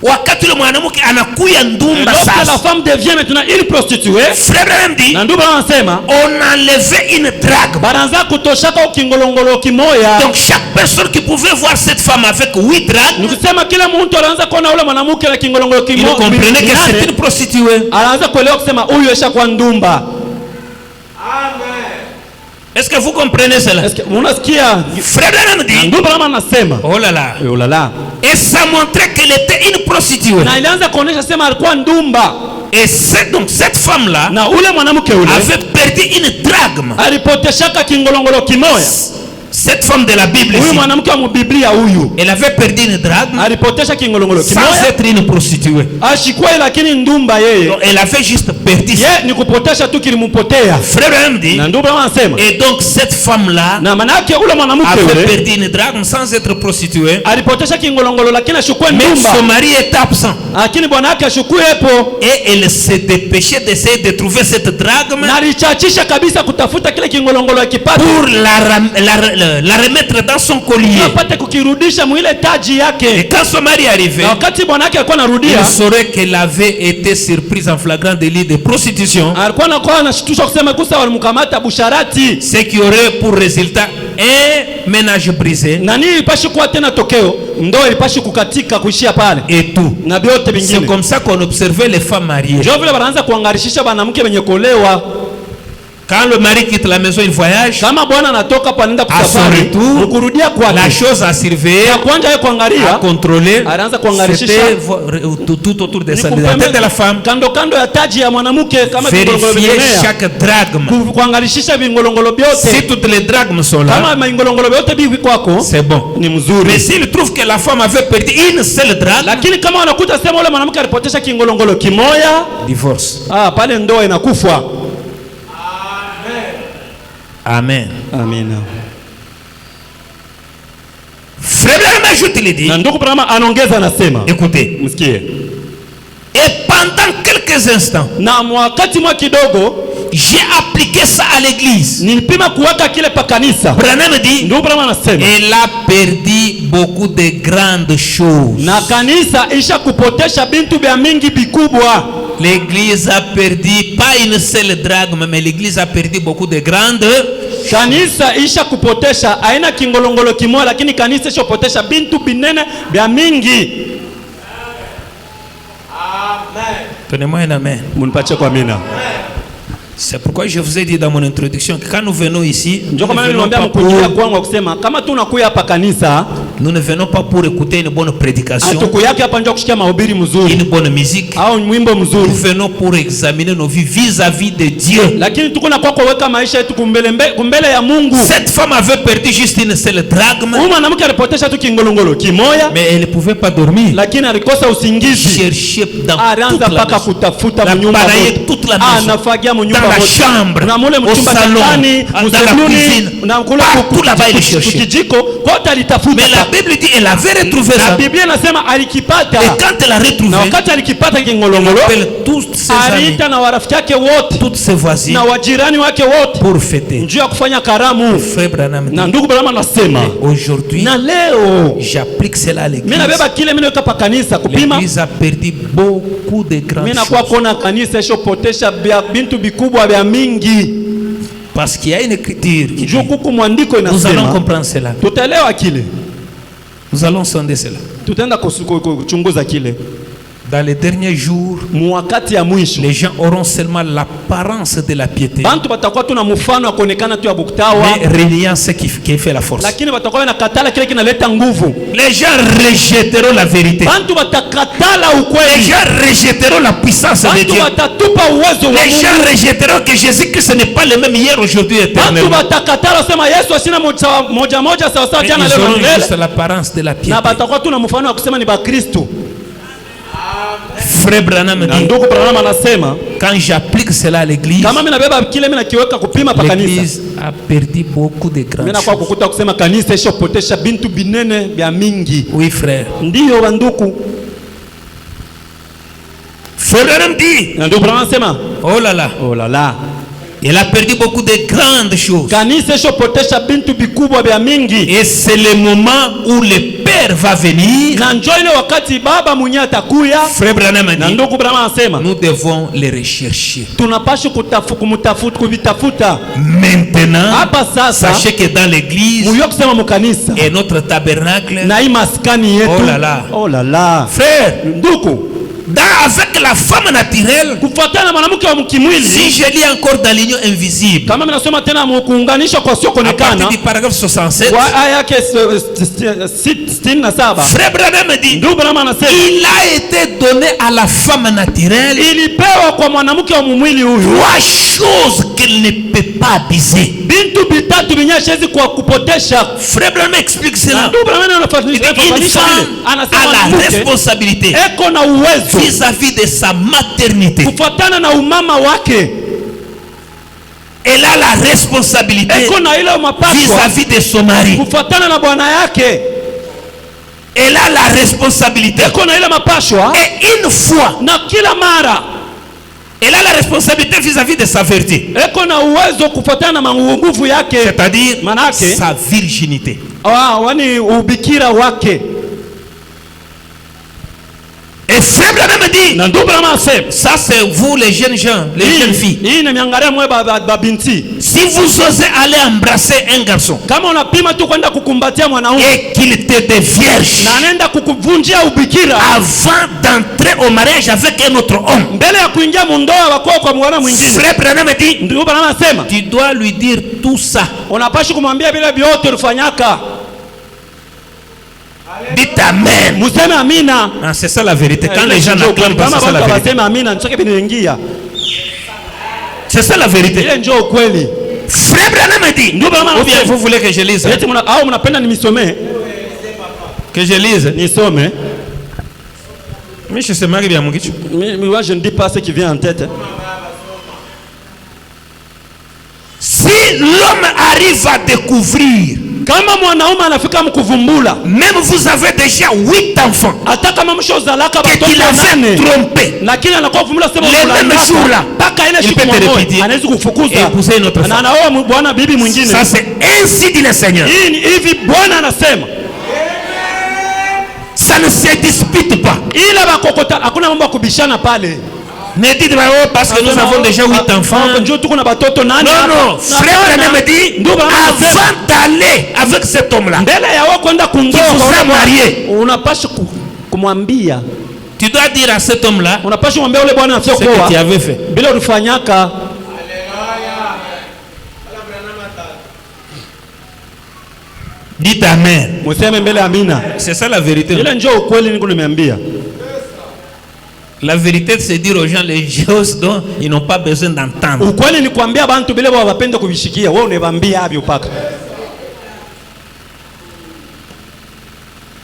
wakati yule mwanamke anakuya ndumba lorsque la sasa, femme devient maintenant une prostituée, Frère Branham dit, na ndumba anasema on enlevait une drachme. baranza kutoshaka ukingolongolo kimoya. Donc chaque personne qui pouvait voir cette femme avec 8 drachmes, Nikusema kila mtu anaanza kuona ule mwanamke na kingolongolo il kimoya, comprenait que c'est une prostituée. anaanza kuelewa kusema huyu esha kwa ndumba. Est-ce que vous comprenez cela? Est-ce que unasikia? Frère Branham dit, Ndugu Branham anasema oh là là, oh la la, et ça montrait qu'elle était une prostituée. na ilianza kuonesha sema alikuwa ndumba, Et donc cette femme-là na ule mwanamke ule avait perdu une drachme. alipoteshaka kingolongolo kimoya. Cette femme de la Bible Huyu ici, mwanamke wa Biblia huyu elle avait perdu une drachme alipotesha kingolongolo sans kimoya, être une prostituée. ashikwe lakini ndumba yeye Donc, elle avait juste perdu. ye ni kupotesha tu kilimpotea. Frère Branham dit, Na ndugu Branham anasema, et donc cette femme-là na maana yake ule mwanamke avait ule perdu une drachme sans être prostituée, alipotesha kingolongolo lakini ashukue mais ndumba, son mari était absent. lakini bwana yake ashukue hapo, Et elle s'est dépêchée d'essayer de trouver cette drachme na alichachisha kabisa kutafuta kile kingolongolo akipata pour la remettre dans son collier. apate kukirudisha mwile taji Et yake. quand son mari arrivait, Na wakati bwana yake alikuwa anarudia, il saurait qu'elle avait été surprise en flagrant délit de prostitution, alikuwa anakuwa anashtusha kusema kusa walimkamata busharati, ce qui aurait pour résultat un ménage brisé na nini ilipashi kuwa tena tokeo, ndoa ilipashi kukatika kuishia pale et tout. na vyote C'est vingine. comme ça qu'on observait les femmes mariées. Ndio vile wanaanza kuangarishisha wanamke wenye kuolewa. Quand le mari quitte la maison, il voyage. Kama bwana anatoka hapa anaenda À son kusafari, retour, ukurudia la kwake, chose à surveiller, ya kwanza yeye à kuangalia contrôler, anaanza kuangarishisha c'était tout autour de ni sa kupembe- tête de la femme. kando kando ya taji ya mwanamke kama vingolongolo Vérifier vimemea, chaque drachme. kuangarishisha vingolongolo Si vyote. toutes les drachmes sont là, Kama vingolongolo vyote bivi kwako c'est bon. ni Mais mzuri, s'il trouve que la femme avait perdu une seule drachme, lakini kama wanakuta sema ule mwanamke alipotesha kingolongolo kimoya, divorce. pale ndoa inakufa. Amen. Amina. Frère Branham ajoute, il dit, Na ndugu Branham anaongeza anasema, écoutez, msikie, et pendant quelques instants, na wakati mwa kidogo j'ai appliqué ça à l'église. nilipima kuweka kile pa kanisa. Branham dit, Ndio Branham anasema elle a perdu beaucoup de grandes choses. na kanisa isha kupotesha bintu bya mingi bikubwa. L'église a perdu pas une seule drague, mais l'église a perdu beaucoup de grandes. Kanisa isha kupotesha aina kingolongolo kimoja, lakini kanisa isha kupotesha bintu binene bya mingi. Amen. Tenez-moi un amen. Munipatie kwa mina. C'est pourquoi je vous ai dit dans mon introduction que quand nous venons ici, Ndio kama nilimwambia mkujilia kwangu kusema kama tu unakuja hapa kanisa, nous ne venons pas pour écouter une bonne prédication, hatukuyake hapa ndio kusikia mahubiri mzuri une bonne musique. au mwimbo mzuri, Nous venons pour examiner nos vies vis-à-vis de Dieu. lakini tuko na kwa kuweka maisha yetu kumbele ya Mungu. Cette femme avait perdu juste une seule drachme, Huyu mwanamke alipotesha tu kingolongolo kimoja, mais elle ne pouvait pas dormir. lakini alikosa usingizi. Chercher dans Alianza toute la paka maison, kutafuta la mnyumba balayer mote. toute la maison, Anafagia dans mnyumba la mote. chambre, Na mule au mchumba salon, ndani, dans la cuisine, na kule partout là-bas il cherchait. kukijiko, kote alitafuta. Mais la Bible dit elle avait retrouvé Na ça. Biblia inasema alikipata. Et quand elle a retrouvé, Na wakati alikipata elle kingolongolo, appelle tous ses amis, aliita na warafiki yake wote toutes ses voisines na wajirani wake wote pour fêter. njoo ya kufanya karamu. Frère Branham dit, Na ndugu Branham anasema aujourd'hui, na leo j'applique cela à mimi l'église. nabeba kile mimi naweka pa kanisa kupima. L'église a perdu beaucoup de grandes Mimi nakuwa choses. kona kanisa ishopotesha bintu bikubwa vya mingi. Parce qu'il y a une écriture qui dit, Njoo kuku mwandiko nous allons inasema comprendre cela. tutaelewa kile, Nous allons sonder cela. tutaenda kuchunguza kile Dans les derniers jours, mwakati ya mwisho. les gens auront seulement l'apparence de la piété, Bantu batakuwa tu na mfano wa kuonekana tu ya buktawa, mais reniant ce qui fait la force. lakini batakuwa na katala kile kinaleta nguvu. Les gens rejetteront la vérité. Bantu batakatala Les ukweli. gens rejetteront la puissance de Bantu Dieu. batatupa uwezo wa Les Mungu. gens rejetteront que Jésus-Christ n'est pas le même hier, aujourd'hui, Bantu éternellement. batakatala sema Yesu asina moja sawa sawa Mais jana ils leo na auront milele. juste l'apparence de la Na piété. batakuwa tu na mfano wa kusema ni Bakristo. Frère Branham Na dit, ndugu Branham anasema quand j'applique cela à l'église, kama mimi nabeba kile mimi nakiweka kupima pa kanisa, l'église a perdu beaucoup de mimi grandes nakuwa choses. kukuta kusema kanisa ishopotesha bintu binene vya mingi. Oui, frère. Ndiyo banduku. Frère Branham dit, Na ndugu Branham anasema oh là là, oh la la, il a perdu beaucoup de grandes choses. kanisa ishopotesha bintu bikubwa vya mingi. Et c'est le moment où le Père va venir. Na njoo ile wakati baba mwenyewe atakuya. Frère Branham Na dit, ndugu Branham anasema nous devons les rechercher. tunapaswa kuvitafuta. Maintenant, Hapa sasa sachez que dans l'église muyo kusema mukanisa et notre tabernacle, na hii maskani yetu. Oh la la. Oh la la. frère, Ndugu, avec la femme naturelle, kufuatana na mwanamke wa mkimwili, si je lis encore dans l'union invisible, kama mimi nasoma tena mukuunganisha kwa sio à partir kuonekana du paragraphe 67, kwa aya yake 67, Frère Branham dit, ndugu Branham anasema il a été donné à la femme naturelle ilipewa kwa mwanamke wa mwili huyu trois choses qu'elle ne peut pas abuser. bintu bitatu binyashezi kwa kupotesha. Frère Branham explique cela. Ndugu Branham Il anafafanisha dit, une femme anasema a la mwanamke responsabilité eko na uwezo vis-à-vis de sa maternité. kufuatana na umama wake, Elle a la responsabilité eko na ile mapaswa vis-à-vis de son mari. kufuatana na bwana yake, Elle a la responsabilité. eko na ile mapashwa Et une fois, na kila mara elle a la responsabilité vis-à-vis de sa vertu. eko na uwezo kufuatana na nguvu yake, C'est-à-dire manake sa virginité. wani ubikira wake. Et Frère Branham dit, Na ndugu Branham asema ça c'est vous les jeunes gens, les jeunes filles. hii inamiangalia mwe babinti, Si vous osez aller embrasser un garçon kama unapima tu kwenda kukumbatia mwanaume et qu'il te dévierge na anaenda kukuvunjia ubikira avant d'entrer au mariage avec un autre homme, mbele ya kuingia mundoa wako kwa mwana mwingine, Frère Branham dit, ndugu Branham asema tu dois lui dire tout ça. unapaswa kumwambia vile vyote ulifanyaka. Dites amen. Museme amina. Ah, c'est ça la vérité. Quand les gens n'acclament pas, c'est ça la vérité. Waseme amina nitoke vinaingia. C'est ça la vérité. Ile njoo ukweli. Frère Branham dit, Ndugu Branham ou bien anasema vous voulez que je lise? eti au mnapenda nimisomee? Que je lise? Nisome. Mais je sais mal bien mon kichwa. Moi je ne dis pas ce qui vient en tête. Si l'homme arrive à découvrir Kama mwanaume anafika mkuvumbula, même vous avez déjà 8 enfants hata kama mshozalaka que batoto tu l'avais 8, trompé, lakini anakuwa kuvumbula sema les mêmes jours-là, mpaka ile il siku peut te moja répéter anaweza et kufukuza épouser une autre na femme. anaoa bwana bibi mwingine. Ça c'est ainsi dit le Seigneur. Hii ni hivi Bwana anasema. Ça ne se dispute pas. Ila bakokota hakuna mambo ya kubishana pale. Ne dites pas oh, parce que nous avons déjà 8 enfants. Njoo tuko na batoto nani hapa? Non, frère Branham me dit, avant d'aller avec cet homme-là, mbele ya wao kwenda kundoa qui vous a marié, unapaswa kumwambia, tu dois dire à cet homme-là unapaswa kumwambia yule bwana ce que tu avais fait. bila ulifanyaka. Dites amen. Museme mbele amina. C'est ça la vérité. Ile njoo ukweli niko nimeambia. La vérité c'est dire aux gens les choses dont ils n'ont pas besoin d'entendre. Ukweli ni kuambia bantu bila wapende kuvishikia, wewe unebambia hapo paka.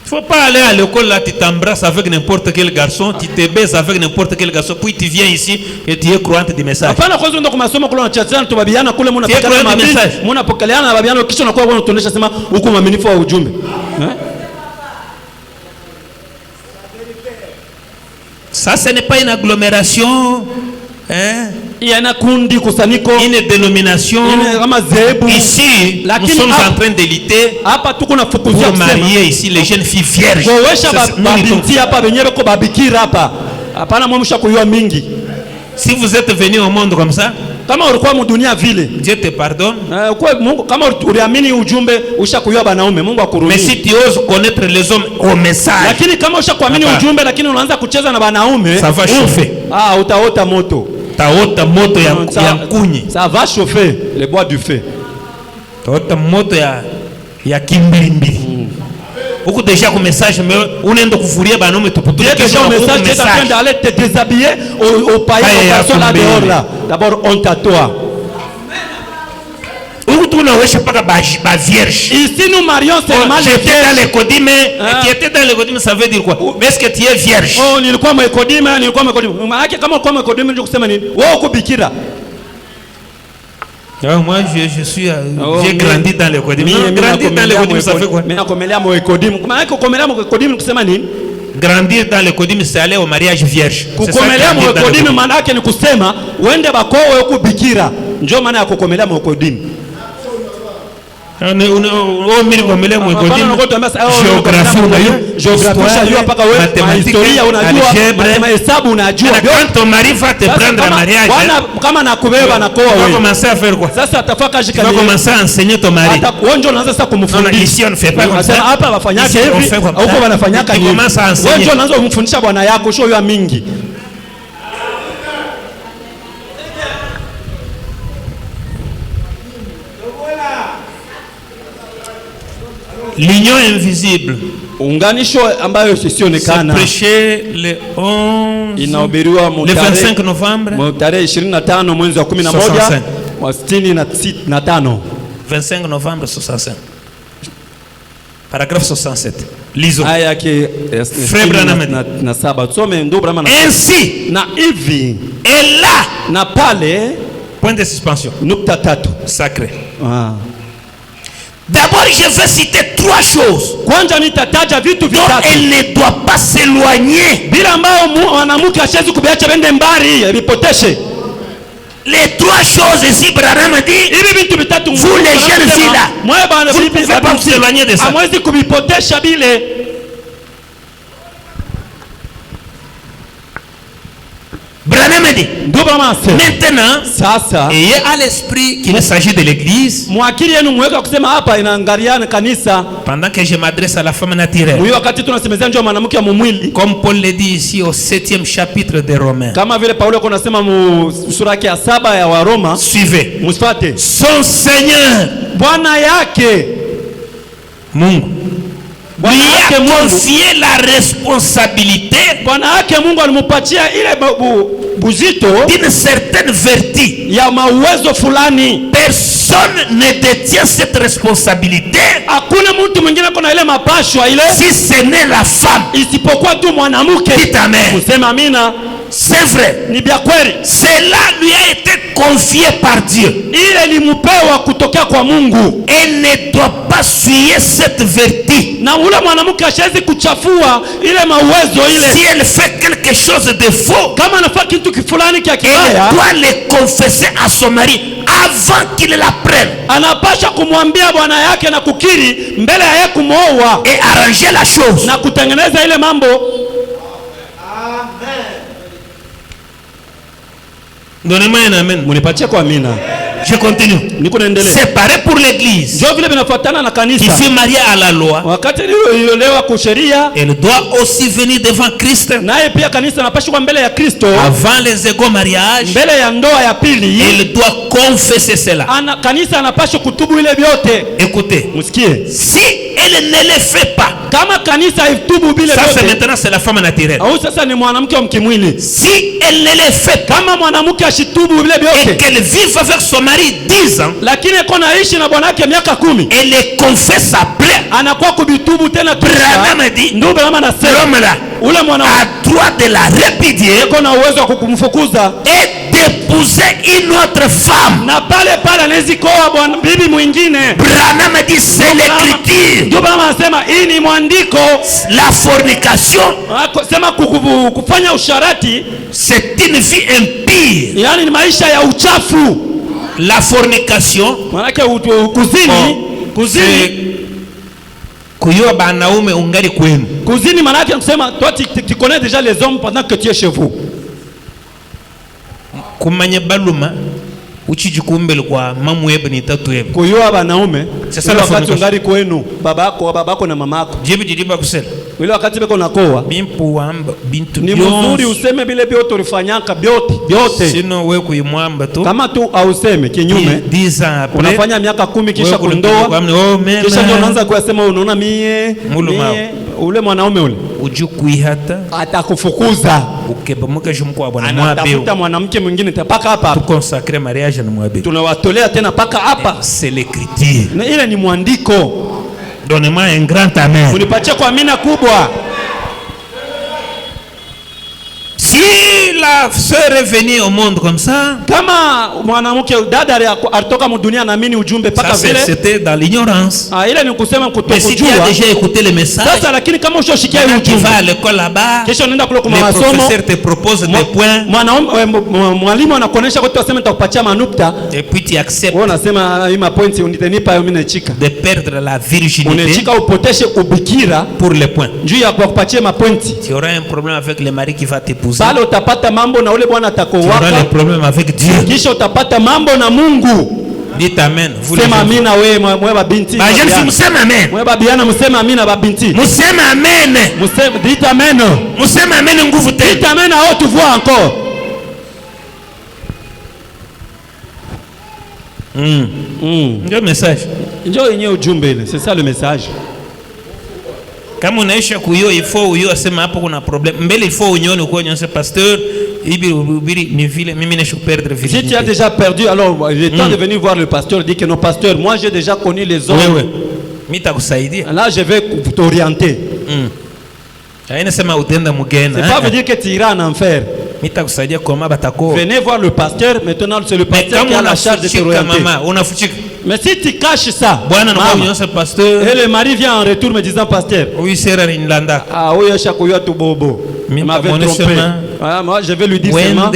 Il ne faut pas aller à l'école là, tu t'embrasses avec n'importe quel garçon, tu te baises avec n'importe quel garçon, puis tu viens ici et tu es croyante du message. Hapana, kwanza ndio kumasomo kule unachatiana tu babiana kule mnapokeleana mabibi, mnapokeleana na babiana kisha unakuwa unatuonesha sema huko mwaminifu wa ujumbe. Ça ce n'est pas une agglomération, hein? Yana kundi kusaniko, une dénomination. Ici, nous sommes en train de lutter pour marier ici les jeunes filles vierges. Si vous êtes venu au monde comme ça, Dieu te pardonne. Mais si tu oses connaître les hommes au message, ça va chauffer. Taota moto ya kuni. Ça va chauffer le bois du feu. Taota moto ya kimbilimbili. Uko déjà comme message mais unaenda kufuria banaume tuputu. Déjà un message est en train d'aller te déshabiller au païen aux personnes là dehors là. D'abord honte à toi. Ici nous marions seulement les vierges. Dans les codime, qui était dans les codime, ça veut dire quoi? Est-ce que tu es vierge? Oh, nilikuwa mwekodime, nilikuwa mwekodime. Maana kama ulikuwa mwekodime ndio kusema nini? Wewe uko bikira. Moi je suis j'ai grandi dans les codime. Grandi dans les codime ça fait quoi? Mimi nakomelea mwekodime. Maana kukomelea mwekodime kusema nini? Grandir dans les codime c'est aller au mariage vierge. Kukomelea mwekodime maana yake ni kusema uende bakowe uko bikira. Ndio maana ya kukomelea mwekodime. Quand ton mari va te prendre en mariage, tu vas commencer à faire quoi? Tu vas commencer à enseigner ton mari. Ici on ne fait pas comme ça. Ici on fait comme ça. Tu commences à enseigner. L'union invisible. Unganisho ambayo sisionekana. Prêché le 11 le 25 novembre. Tarehe 25 mwezi wa 11 wa 65. 25 novembre 65. Paragraphe 67. Lisons. Aya yake Frère Branham na saba. Tusome ndo Branham. Ainsi na hivi et là na pale point de suspension. Nukta tatu. Sacré. D'abord, je vais citer 3 choses dont elle ne doit pas s'éloigner. Les 3 choses ici, Branham dit, vous les jeunes filles là, vous ne pouvez pas vous éloigner de ça. Branham dit, maintenant, ayez à l'esprit qu'il s'agit de l'église. Pendant que je m'adresse à la femme naturelle, comme Paul le dit ici au 7e chapitre des Romains, suivez son Seigneur Mungu lui a confié la responsabilité d'une certaine vertu. Personne ne détient cette responsabilité si ce n'est la femme. Dites amen. C'est vrai. ni vya kweli. Cela lui a été confié par Dieu. Ile limupewa kutokea kwa Mungu. Elle ne doit pas souiller cette vertu. Na ule mwanamke hashezi kuchafua ile mawezo ile. Si elle fait quelque chose de faux, Kama anafanya kitu fulani kia elle kibaya, doit le confesser à son mari avant qu'il la prenne anapasha kumwambia bwana yake na kukiri mbele ya yeye kumwoa et arranger la chose. na kutengeneza ile mambo. Donnez-moi un amen. Munipatie kwa amina. Je continue. Niko naendelea. C'est pareil pour l'église Ndio vile vinafuatana na qui kanisa. fut mariée à la loi. Wakati iliolewa kwa sheria, Elle doit aussi venir devant Christ naye pia kanisa anapaswa kuwa mbele ya Kristo avant les égaux mariages. mbele ya ndoa ya pili. Elle doit confesser cela. Kanisa anapaswa kutubu ile vyote. Écoutez, Msikie. si elle ne le fait pas, Kama kanisa haitubu vile ça c'est vyote, maintenant c'est la femme naturelle. au sasa ni mwanamke wa mkimwili. Si elle ne le fait pas Kama mwanamke ashitubu vile et vyote, qu'elle vive avec son mari 10 ans, lakini iko naishi na bwana yake miaka 10, elle confesse après. anakuwa kubitubu tena Branham kisha. dit, Ndio Branham anasema l'homme là ule mwanamke a droit de la répudier iko na uwezo wa kumfukuza et d'épouser une autre femme. na pale anaweza kuoa bwana bibi mwingine. Branham dit c'est l'écriture. Ndio Branham anasema hii ni mwandiko. La fornication, Sema kufanya usharati, c'est une vie impure. yani ni maisha ya uchafu. La fornication, Maana kuzini, kuzini, kuyoa banaume ungali kwenu. kuzini maana yake kusema toi tu connais déjà les hommes pendant que tu es chez vous. Kumanya baluma uchijikumbele kwa mamu yebe ni tatu yebe. Kuyoa banaume Sasa la wakati fornication. ungali kwenu, babako na mamako. Jibu jidiba kusela. Ile wakati beko nakoa. Bimpu wamba bintu Ni byonse. mzuri useme bile vyote ulifanyaka vyote. Sino we kuyimwamba tu. Kama tu auseme kinyume, 10 ans après. unafanya miaka 10 kisha kundoa. Kisha ndio unaanza kuyasema unaona mie ule mwanaume ule ujukuihata atakufukuza. ukeba mukaje mko bwana mwabeo. Anatafuta mwanamke mwingine paka hapa. Tu consacrer mariage na mwabeo. Tunawatolea tena paka hapa. C'est l'écriture. Na ile ni mwandiko. Donnez-moi un grand amen. Unipatie kwa amina kubwa. Si la sœur est venue au monde comme ça, Kama mwanamke dada alitoka dunia naamini ujumbe paka ça vile. c'était dans l'ignorance. Ile ni kusema Mais si tu as kutokujua. déjà écouté le message, Sasa lakini kama ushoshikia tu ujumbe, vas à l'école là-bas, kisha unaenda kule kwa le masomo, professeur te propose des points mwalimu anakuonesha kwa tuseme nitakupatia manukta. et puis tu acceptes Wewe unasema hii mapoints unitanipa mimi nachika. de perdre la virginité Unachika upoteshe ubikira pour les points. juu ya kupatia mapointi. Tu auras un problème avec le mari qui va t'épouser. Pale utapata mambo na ule bwana Tu auras atakowaka. le problème avec Dieu. Kisha utapata mambo na Mungu. Dites amen. Vous Sema les amina wewe mwe babinti. Bah, je suis msema amen. Mwe babiana msema amina babinti. Msema amen. Msema dites amen. Msema amen nguvu tena. Dites amen à haute voix encore. Ndio message. Njoo yenyewe ujumbe ile. C'est ça le message. Kama unaisha kuyo il faut uyo asema hapo kuna problem. Mbele il faut unione kwa nyonse pasteur ibiri ni vile mimi nisho perdre Si virginité. tu as déjà perdu, alors il est temps de venir voir le pasteur. Dit que non pasteur, moi j'ai déjà connu les hommes. Wewe mitakusaidia. Là je vais t'orienter. Haina sema utenda mugena. C'est pas veut dire que tu iras en enfer. Mitakusaidia koma batako. Venez voir le pasteur. Maintenant c'est le pasteur qui a la charge de t'orienter. Mama, unafuchika. Mais si tu caches ça, Bwana mama, na nyonse pasteur. et le mari vient en retour me disant pasteur, Huyu sera ni ndanda. ah oui, chakoyo tu bobo. Il m'avait trompé. Ah, moi je vais lui dire seulement,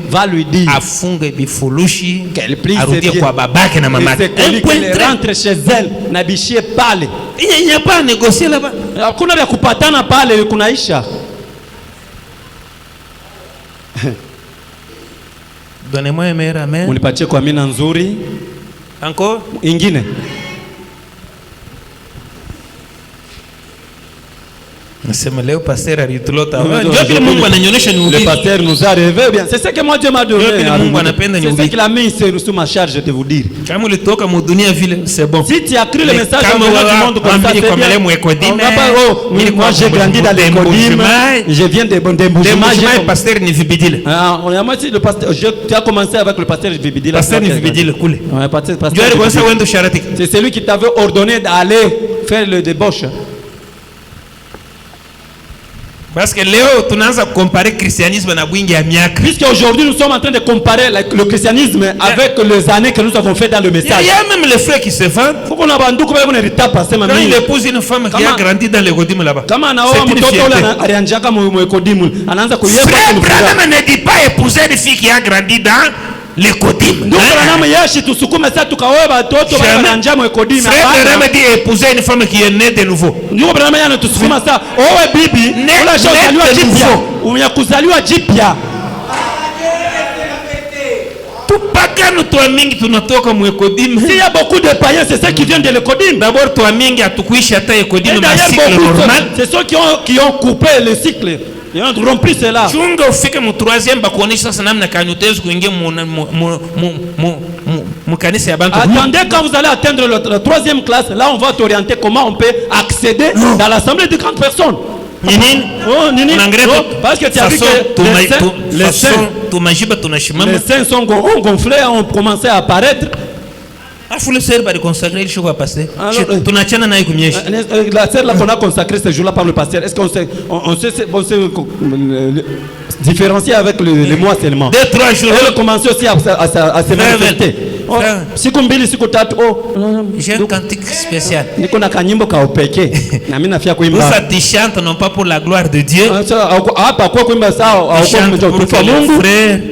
va lui dire Afunge bifulushi. qu'elle prie Arudie kwa babake na mamake. qu'elle rentre chez elle na bishie pale. Il n'y a pas à négocier là-bas. Hakuna vya kupatana pale kunaisha. Donnez-moi un meilleur amen. Unipatie kwa mina nzuri. Encore? Ingine. Nasema leo pasteur alitulota. Non, Ndio kile Mungu ananionyesha ni Le ubiri. pasteur nous a rêvé bien. C'est ce que moi Dieu m'a donné. Ndio kile Mungu anapenda ni C'est ce ubiri. qu'il a mis sous ma charge de vous dire. Kama ulitoka mu dunia vile c'est bon. Si tu as cru le Mais message kama au du wewe monde comme ça, ambili c'est kwa bien. melemu ekodime, On va pas, oh, ili moi kwa j'ai grandi dans les Codimes. Mbujimai. Je viens de Mbujimai. Mbujimai pasteur ni vibidile. Moi si le pasteur, tu as commencé avec le pasteur Vibidila. Pasteur ni vibidile kule. Ouais, pasteur Ndio alikuwa sasa wendo sharati. c'est celui qui t'avait ordonné d'aller faire le débauche. Parce que leo tunaanza comparer christianisme na bwingi ya miaka. Puisque aujourd'hui nous sommes en train de comparer le christianisme avec les années que nous avons fait dans le message. Il y a même les frères qui se vendent. Faut qu'on a bandu comme on ritapa sema Quand mimi. il épouse une femme qui a grandi dans le Kodimu là-bas. Kama anaoa mtoto yule alianjaka mu Kodimu, anaanza kuyepa Frère Branham ne dit pas épouser une fille qui a grandi dans le Kodimu. Ndugu Branham yeshi tusukume sasa tukaoa watoto walianja mu Kodimu. Frère Branham dit épouser une femme qui est née de nouveau. Ndugu Branham yana tusukuma sasa owe bibi ula shozaliwa jipya. Unyakuzaliwa jipya. Tupagano toi mingi tunatoka mu Kodimu. S'il y a beaucoup de païens, c'est ceux qui viennent de l'Ekodim. D'abord toi mingi hatukuisha hata Kodimu na cycle normal. C'est ceux qui ont coupé le cycle. Ils ont rompu cela. Chunga ufike mu troisième bakuonesha sasa namna kanyotezo kuingia mu kanisa ya bantu. Attendez, quand vous allez atteindre la troisième classe, là on va t'orienter comment on peut accéder dans l'assemblée de grandes personnes. Nini? Oh, nini? Non, parce que tu as vu que les saints sont gonflés, ont commencé à apparaître. Afu le sœur va consacrer le choix pasteur. Tunachana naye kunyesha. La sœur là qu'on a consacré ce jour-là par le pasteur. Est-ce qu'on sait différencier avec les mois seulement? 2-3 jours. Elle a commencé aussi à se manifester. Siku mbili siku tatu j'ai un cantique spécial. Niko na kanyimbo ka upekee na mimi nafia kuimba. Ça tu chantes non pas pour la gloire de Dieu. Hapa kwa kuimba sawa au kwa kutukuza Mungu.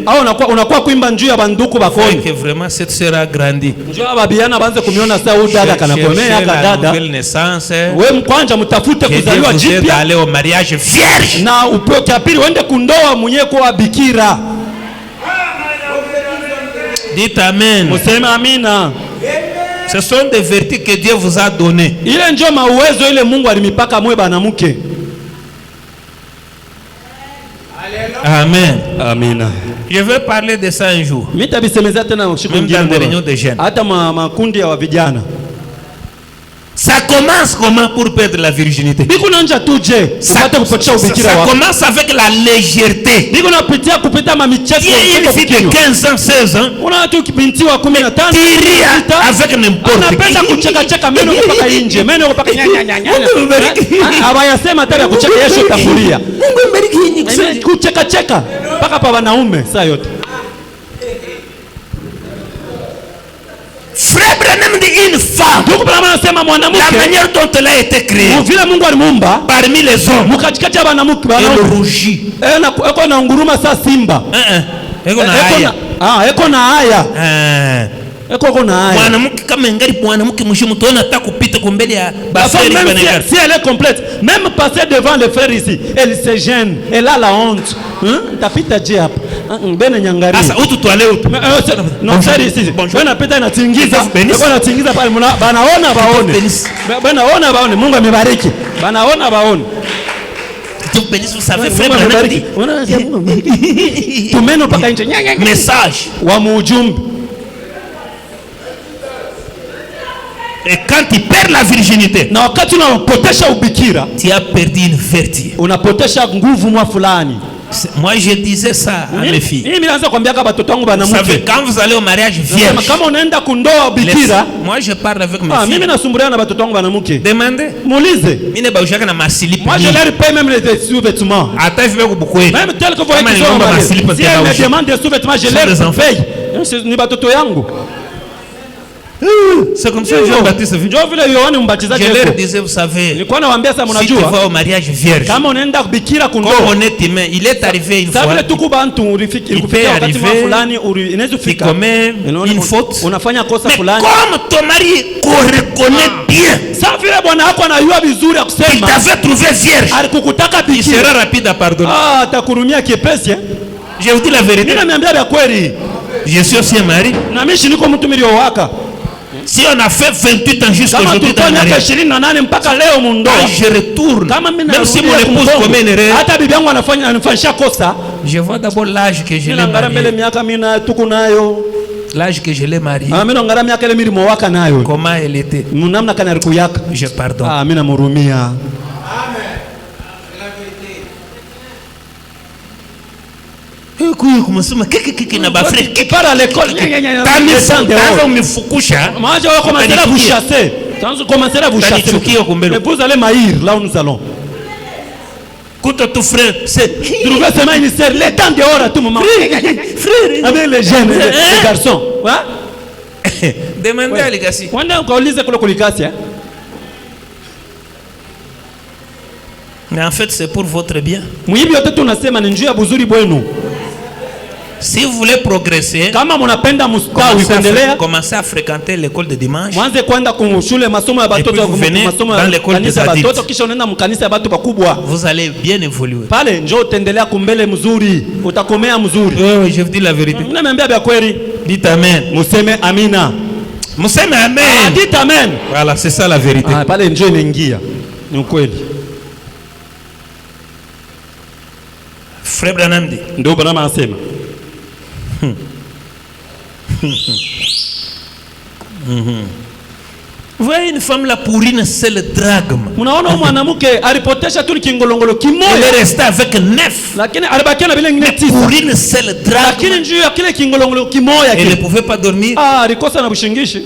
Au unakuwa kuimba njuu ya banduku bakoni. Que vraiment cette sœur a grandi. Njoo babiana banze kumiona saa huyu dada kanakomea dada. Nouvelle naissance. Wewe kwanza mtafute kuzaliwa jipya. Aller au mariage vierge. Na upoke pili uende kundoa mwenyewe kwa bikira. Dites amen. Museme amina. Ce sont des vertus que Dieu vous a données. Ile ndio mauwezo ile Mungu alimipaka mwe banamuke. Amen. Amina. Je vais parler de ça un jour. Mitabisemeza tena siku nyingine dans des réunions de jeunes. Hata makundi ya vijana. Ça commence comment pour perdre la virginité? Ça commence avec la légèreté. Il y a une fille de 15 ans, 16 ans qui rit avec n'importe qui. Frère Branham dit une femme, la manière dont elle a été créée parmi les hommes, elle rougit. Mwanamke kama ingali mwanamke mshimu tuona hata kupita kumbele ya baferi bana. Si elle est complète, même passer devant les frères ici, elle se gêne, elle a la honte. Tapita je hapa. Bena nyangari. Sasa utu tuale utu. Non frère ici. Bena pita inatingiza. Bena tingiza pale banaona baone. Banaona baone. Mungu amebariki. Banaona baone. Dieu bénisse, vous savez frère Branham dit. Tumeno paka nje. Message wa mujumbe. Et quand tu perds la virginité, na wakati unapotesha ubikira, tu as perdu une vertu. Unapotesha nguvu mwa fulani. Moi je disais ça à mes filles. Mimi naanza kuambia kama watoto wangu banamuke. Quand vous allez au mariage vierge, kama unaenda kundoa ubikira, moi je parle avec mes filles. Mimi nasumbulia na watoto wangu banamuke. Demandez. Muulize. Mimi ne baushaka na masilipi. Moi je leur paye même les sous-vêtements. Hata hivi kubukweli. Même tel que vous voyez qu'ils ont masilipi. Si elle me demande des sous-vêtements, je leur paye. Ni watoto yangu. C'est comme ça que Jean-Baptiste vit. Je leur disais, vous savez, si tu vas au mariage vierge, comme on est humain, il est arrivé une fois, il peut arriver, tu commets une faute, mais comme ton mari reconnaît bien, il t'avait trouvé vierge, il sera rapide à pardonner. Je vous dis la vérité, je suis aussi un mari. Si on a fait 28 ans jusqu'à aujourd'hui dans le mariage, je retourne, même si mon épouse commet une erreur, je vois d'abord l'âge que je l'ai marié. L'âge que je l'ai marié. Comment elle était. Je pardonne. Qui part à l'école, vous allez maïr là où nous allons. Kuta tu frère, c'est Trouver seulement une sœur, les temps dehors à tout moment. frère. Avec les jeunes, les garçons. Ouais? Demandez à Legacy. Wanda ukaulize kule kulikasi. Mais en fait, c'est pour votre bien. Mwibi yote tunasema ni njia ya buzuri bwenu. Si vous voulez progresser, Kama mnapenda mustawi kuendelea, commencez à fréquenter l'école de dimanche. mwanze kwenda kushule masomo ya batoto, masomo ya kanisa ya batoto, kisha unaenda mkanisa ya batu bakubwa. Vous allez bien évoluer. Pale njoo utaendelea kumbele mzuri, utakomea mzuri. Oui, je vous dis la vérité. Nimeambia vya kweli. Dites amen. Museme amina. Museme amen. Dites amen. Voilà, c'est ça la vérité. Pale njoo inaingia. Ni ukweli. Frère Branham dit. Ndio Branham anasema. Vous voyez une femme là pour une seule drachme. Unaona mwanamke alipotesha tu kingolongolo kimoja. Elle est restée avec 9. Lakini alibakia na vile ngine 9. Pour une seule drachme. Lakini njoo ya kile kingolongolo kimoja Elle ne pouvait pas dormir. alikosa na bushingishi.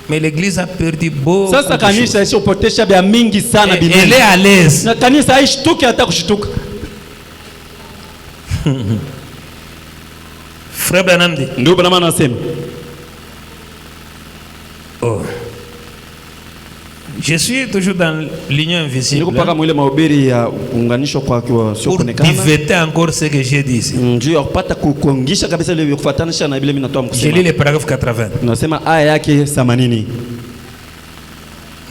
Mais l'église a perdu beaucoup. Sasa kanisa ishopotesha bia mingi sana binene. Elle est à l'aise. Na kanisa haishtuki hata kushtuka. Frère Branham dit. Ndio Branham anasema. Oh. Je suis toujours dans l'union invisible. Niko paka mwile mahubiri ya kuunganishwa kwa sio kuonekana. Pour divéter encore ce que j'ai dit ici. Ndio kupata kukongisha kabisa ile kufuatanisha na Biblia mimi natoa mkusema. Je lis le paragraphe 80. Nasema aya yake 80.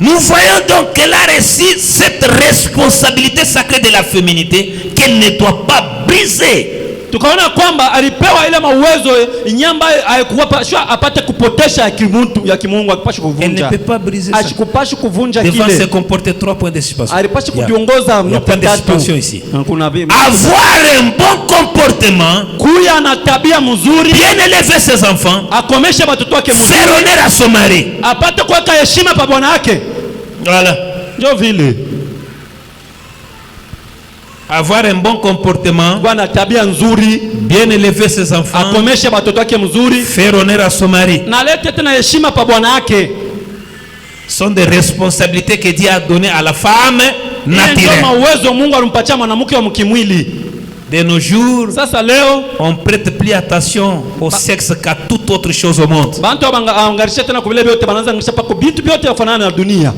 Nous voyons donc qu'elle a reçu cette responsabilité sacrée de la féminité qu'elle ne doit pas briser. Tukaona kwamba alipewa ile mawezo nyamba haikuwapashwa apate kupotesha ya kimungu akipashwa kuvunja. Elle ne peut pas briser ça. Ashikupashwa kuvunja kile. Devant se comporter 3 points de suspension. Alipashwa kujiongoza nukta tatu ici. Avoir un bon comportement, kuya na tabia mzuri, bien élever ses enfants, akomesha watoto wake mzuri, faire honneur à son mari, apate kuweka heshima kwa bwana wake. Voilà. Ndio vile. Avoir un bon comportement, bwana tabia nzuri, bien élever ses enfants, akomesha watoto wake mzuri, faire honneur à son mari, na lete tena heshima kwa bwana wake. Sont des responsabilités que Dieu a données à la femme naturelle. Ndio mawezo Mungu alimpatia mwanamke wa mkimwili. De nos jours, sasa leo on prête plus attention au sexe qu'à toute autre chose au monde. Bantu bangarisha tena kubile byote banaanza ngisha pako bitu byote yafanana na dunia.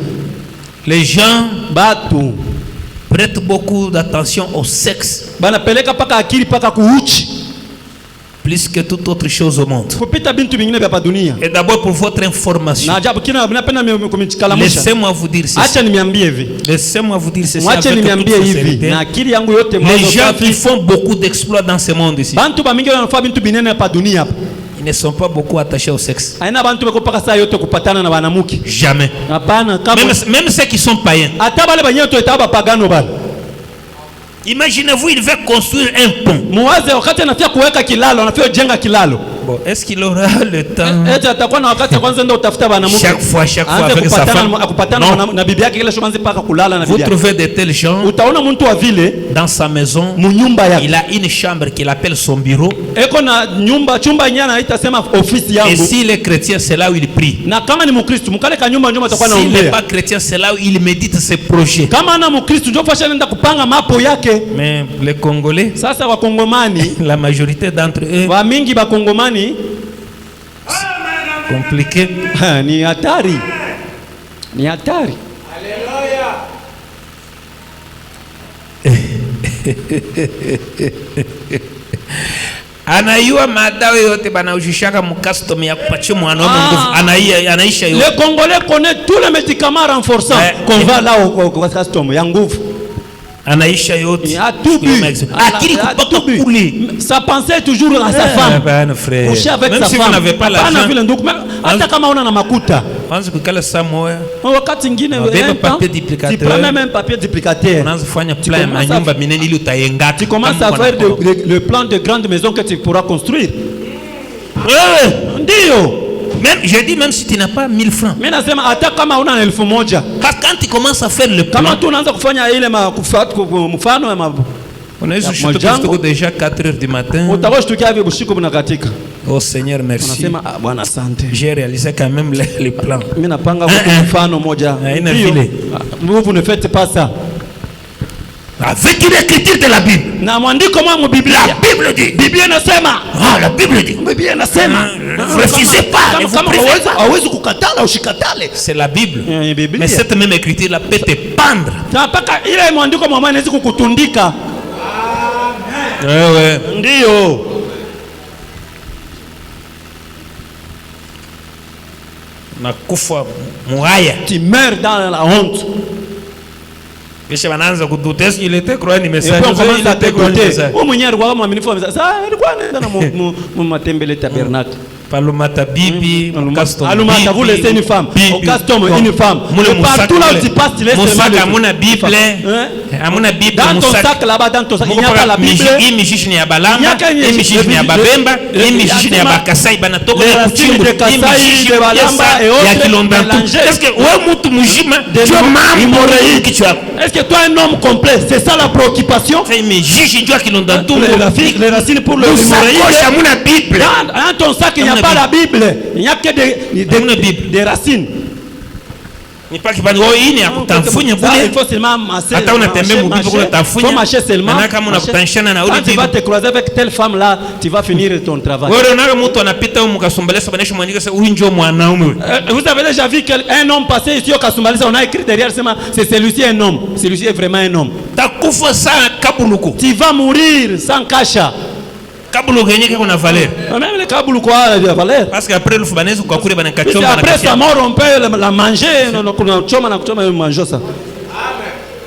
Les gens batu prêtent beaucoup d'attention au sexe. Banapeleka paka akili paka kuuchi. Plus que toute autre chose au monde. Kupita bintu bingine vya dunia. Et d'abord pour votre information. Na ajabu kina napenda kumchikalamusha. Laissez-moi vous dire ceci. Acha niambie hivi. Laissez-moi vous dire ceci. Acha niambie hivi. Na akili yangu yote les gens qui font beaucoup d'exploits dans ce monde ici. Bantu ba mingi wanafanya bintu binene hapa dunia hapa. Ils ne sont pas beaucoup attachés au sexe. Aina bantu bako paka saa yote kupatana na banamuki. Jamais. Hapana, même ceux qui sont païens. Hata bale banyo to etaba pagano bale. Imaginez-vous, il veut construire un pont. Muwaze wakati anafia kuweka kilalo, anafia jenga kilalo. Bon, est-ce qu'il aura le temps? Atakuwa na wakati kwanza ndio utafuta banamuke. Chaque fois avec sa femme. Akupatana na bibi yake kila shomanzi paka kulala na bibi yake. Vous trouvez de tels gens. Utaona mtu wa vile dans sa maison, munyumba yake. Il a une chambre qu'il appelle son bureau. Eko na nyumba chumba yenyewe anaita sema ofisi yangu. Et s'il est chrétien, c'est là où il prie. Na kama ni mkristo, mkale ka nyumba atakuwa anaombea. S'il n'est pas chrétien, c'est là où il médite ses projets. Kama ana mkristo ndio fasha nenda kupanga mapo yake. Mais les Congolais, sasa wa Kongomani, la majorité d'entre eux, wa mingi ba Kongomani compliqué. Ni hatari. Ni hatari. Anayua madawa yote banaujishaka mukastom ya kupatia mwanaume nguvu. Anaisha yote. Les Congolais connaissent tous les médicaments renforçants qu'on va là au custom ya nguvu. Anaisha yote. Akili kupaka kule. Sa pensée toujours à sa femme. Ben frère. Coucher avec même sa si femme. Vous n'avez pas l'argent. Hata kama una na makuta. Anza kukala saa moja. Wakati ngine wewe papier duplicateur. Tu prends même un papier duplicateur. Unaanza kufanya plan ya nyumba minene ili utayengata. Tu commences à faire le plan de grande maison que tu pourras construire. Ndio. Même, je dis même si tu n'as pas 1000 francs. Mimi nasema hata kama una 1000. Quand tu commences à faire le plan. Kama tu unaanza kufanya ile mfano ya unaweza kushtuka déjà 4h du matin. Utawashtukia hivi usiku mnakatika. Oh Seigneur, merci. Unasema Bwana asante. J'ai réalisé quand même les plans. Mimi napanga mfano moja. Haina vile. Vous ne faites pas ça. avec une écriture de la Bible. Na mwandiko mwa La Biblia. Bible dit. Biblia inasema. Ah, la Bible dit. Biblia inasema. Ne refusez pas, ne vous privez pas. Hawezi kukatala ushikatale. C'est la Bible. Biblia. Mais cette même écriture là peut te pendre. Na mpaka ile mwandiko mwa inaweza kukutundika. Ouais. Ndio. Nakufa muhaya. Tu meurs dans la honte. Kisha wanaanza kuduta est-ce qu'il était croyant ni Et message. puis on commence à te côté. Ça Wewe mwenyewe alikuwa mwaminifu wa message. Sasa alikuwa anaenda na matembele tabernacle. Palumata bibi, custom. Alumata vous laissez une femme. Au custom une femme. Et partout là où tu passes, tu laisses seulement Musaka amuna Bible. Amuna Bible dans ton sac là-bas, dans ton sac, il n'y a pas la Bible. Hii mishishi ni ya Balamba, hii mishishi ni ya Babemba, hii mishishi ni ya Bakasai banatoka na kuchimba. Hii mishishi de Balamba et autres ya Kilondantu. Est-ce que wewe mtu mjima ndio mambo ya kichwa yako? Est-ce que toi un homme complet, c'est ça la préoccupation? Hii mishishi ndio Kilondantu. Les racines pour le Musaka amuna Bible. Dans ton sac, il n'y a pas la Bible. Il n'y a que des racines. Ni pas kibani wao hii ni ya kutamfunya bure. Il faut seulement masser. Hata unatembea mbivu kuna tafunya. Faut marcher seulement. Na kama unakutanishana na ule tu vas te croiser avec telle femme là, tu vas finir ton travail. Wewe unaona mtu anapita huko mkasumbalesa banisha mwanike sasa huyu ndio mwanaume. Vous avez déjà vu un homme passer ici au Kasumbalesa, on a écrit derrière seulement c'est celui-ci un homme. Celui-ci est vraiment un homme. Takufa sana kabuluko. Tu vas mourir sans cacha. Kabuluko yenyewe kuna valeur. Même le kabuluko a de valeur. Parce que après le fubanezo kwa kule bana kachoma na après sa mort on peut la manger, kuna choma na kuchoma manger ça.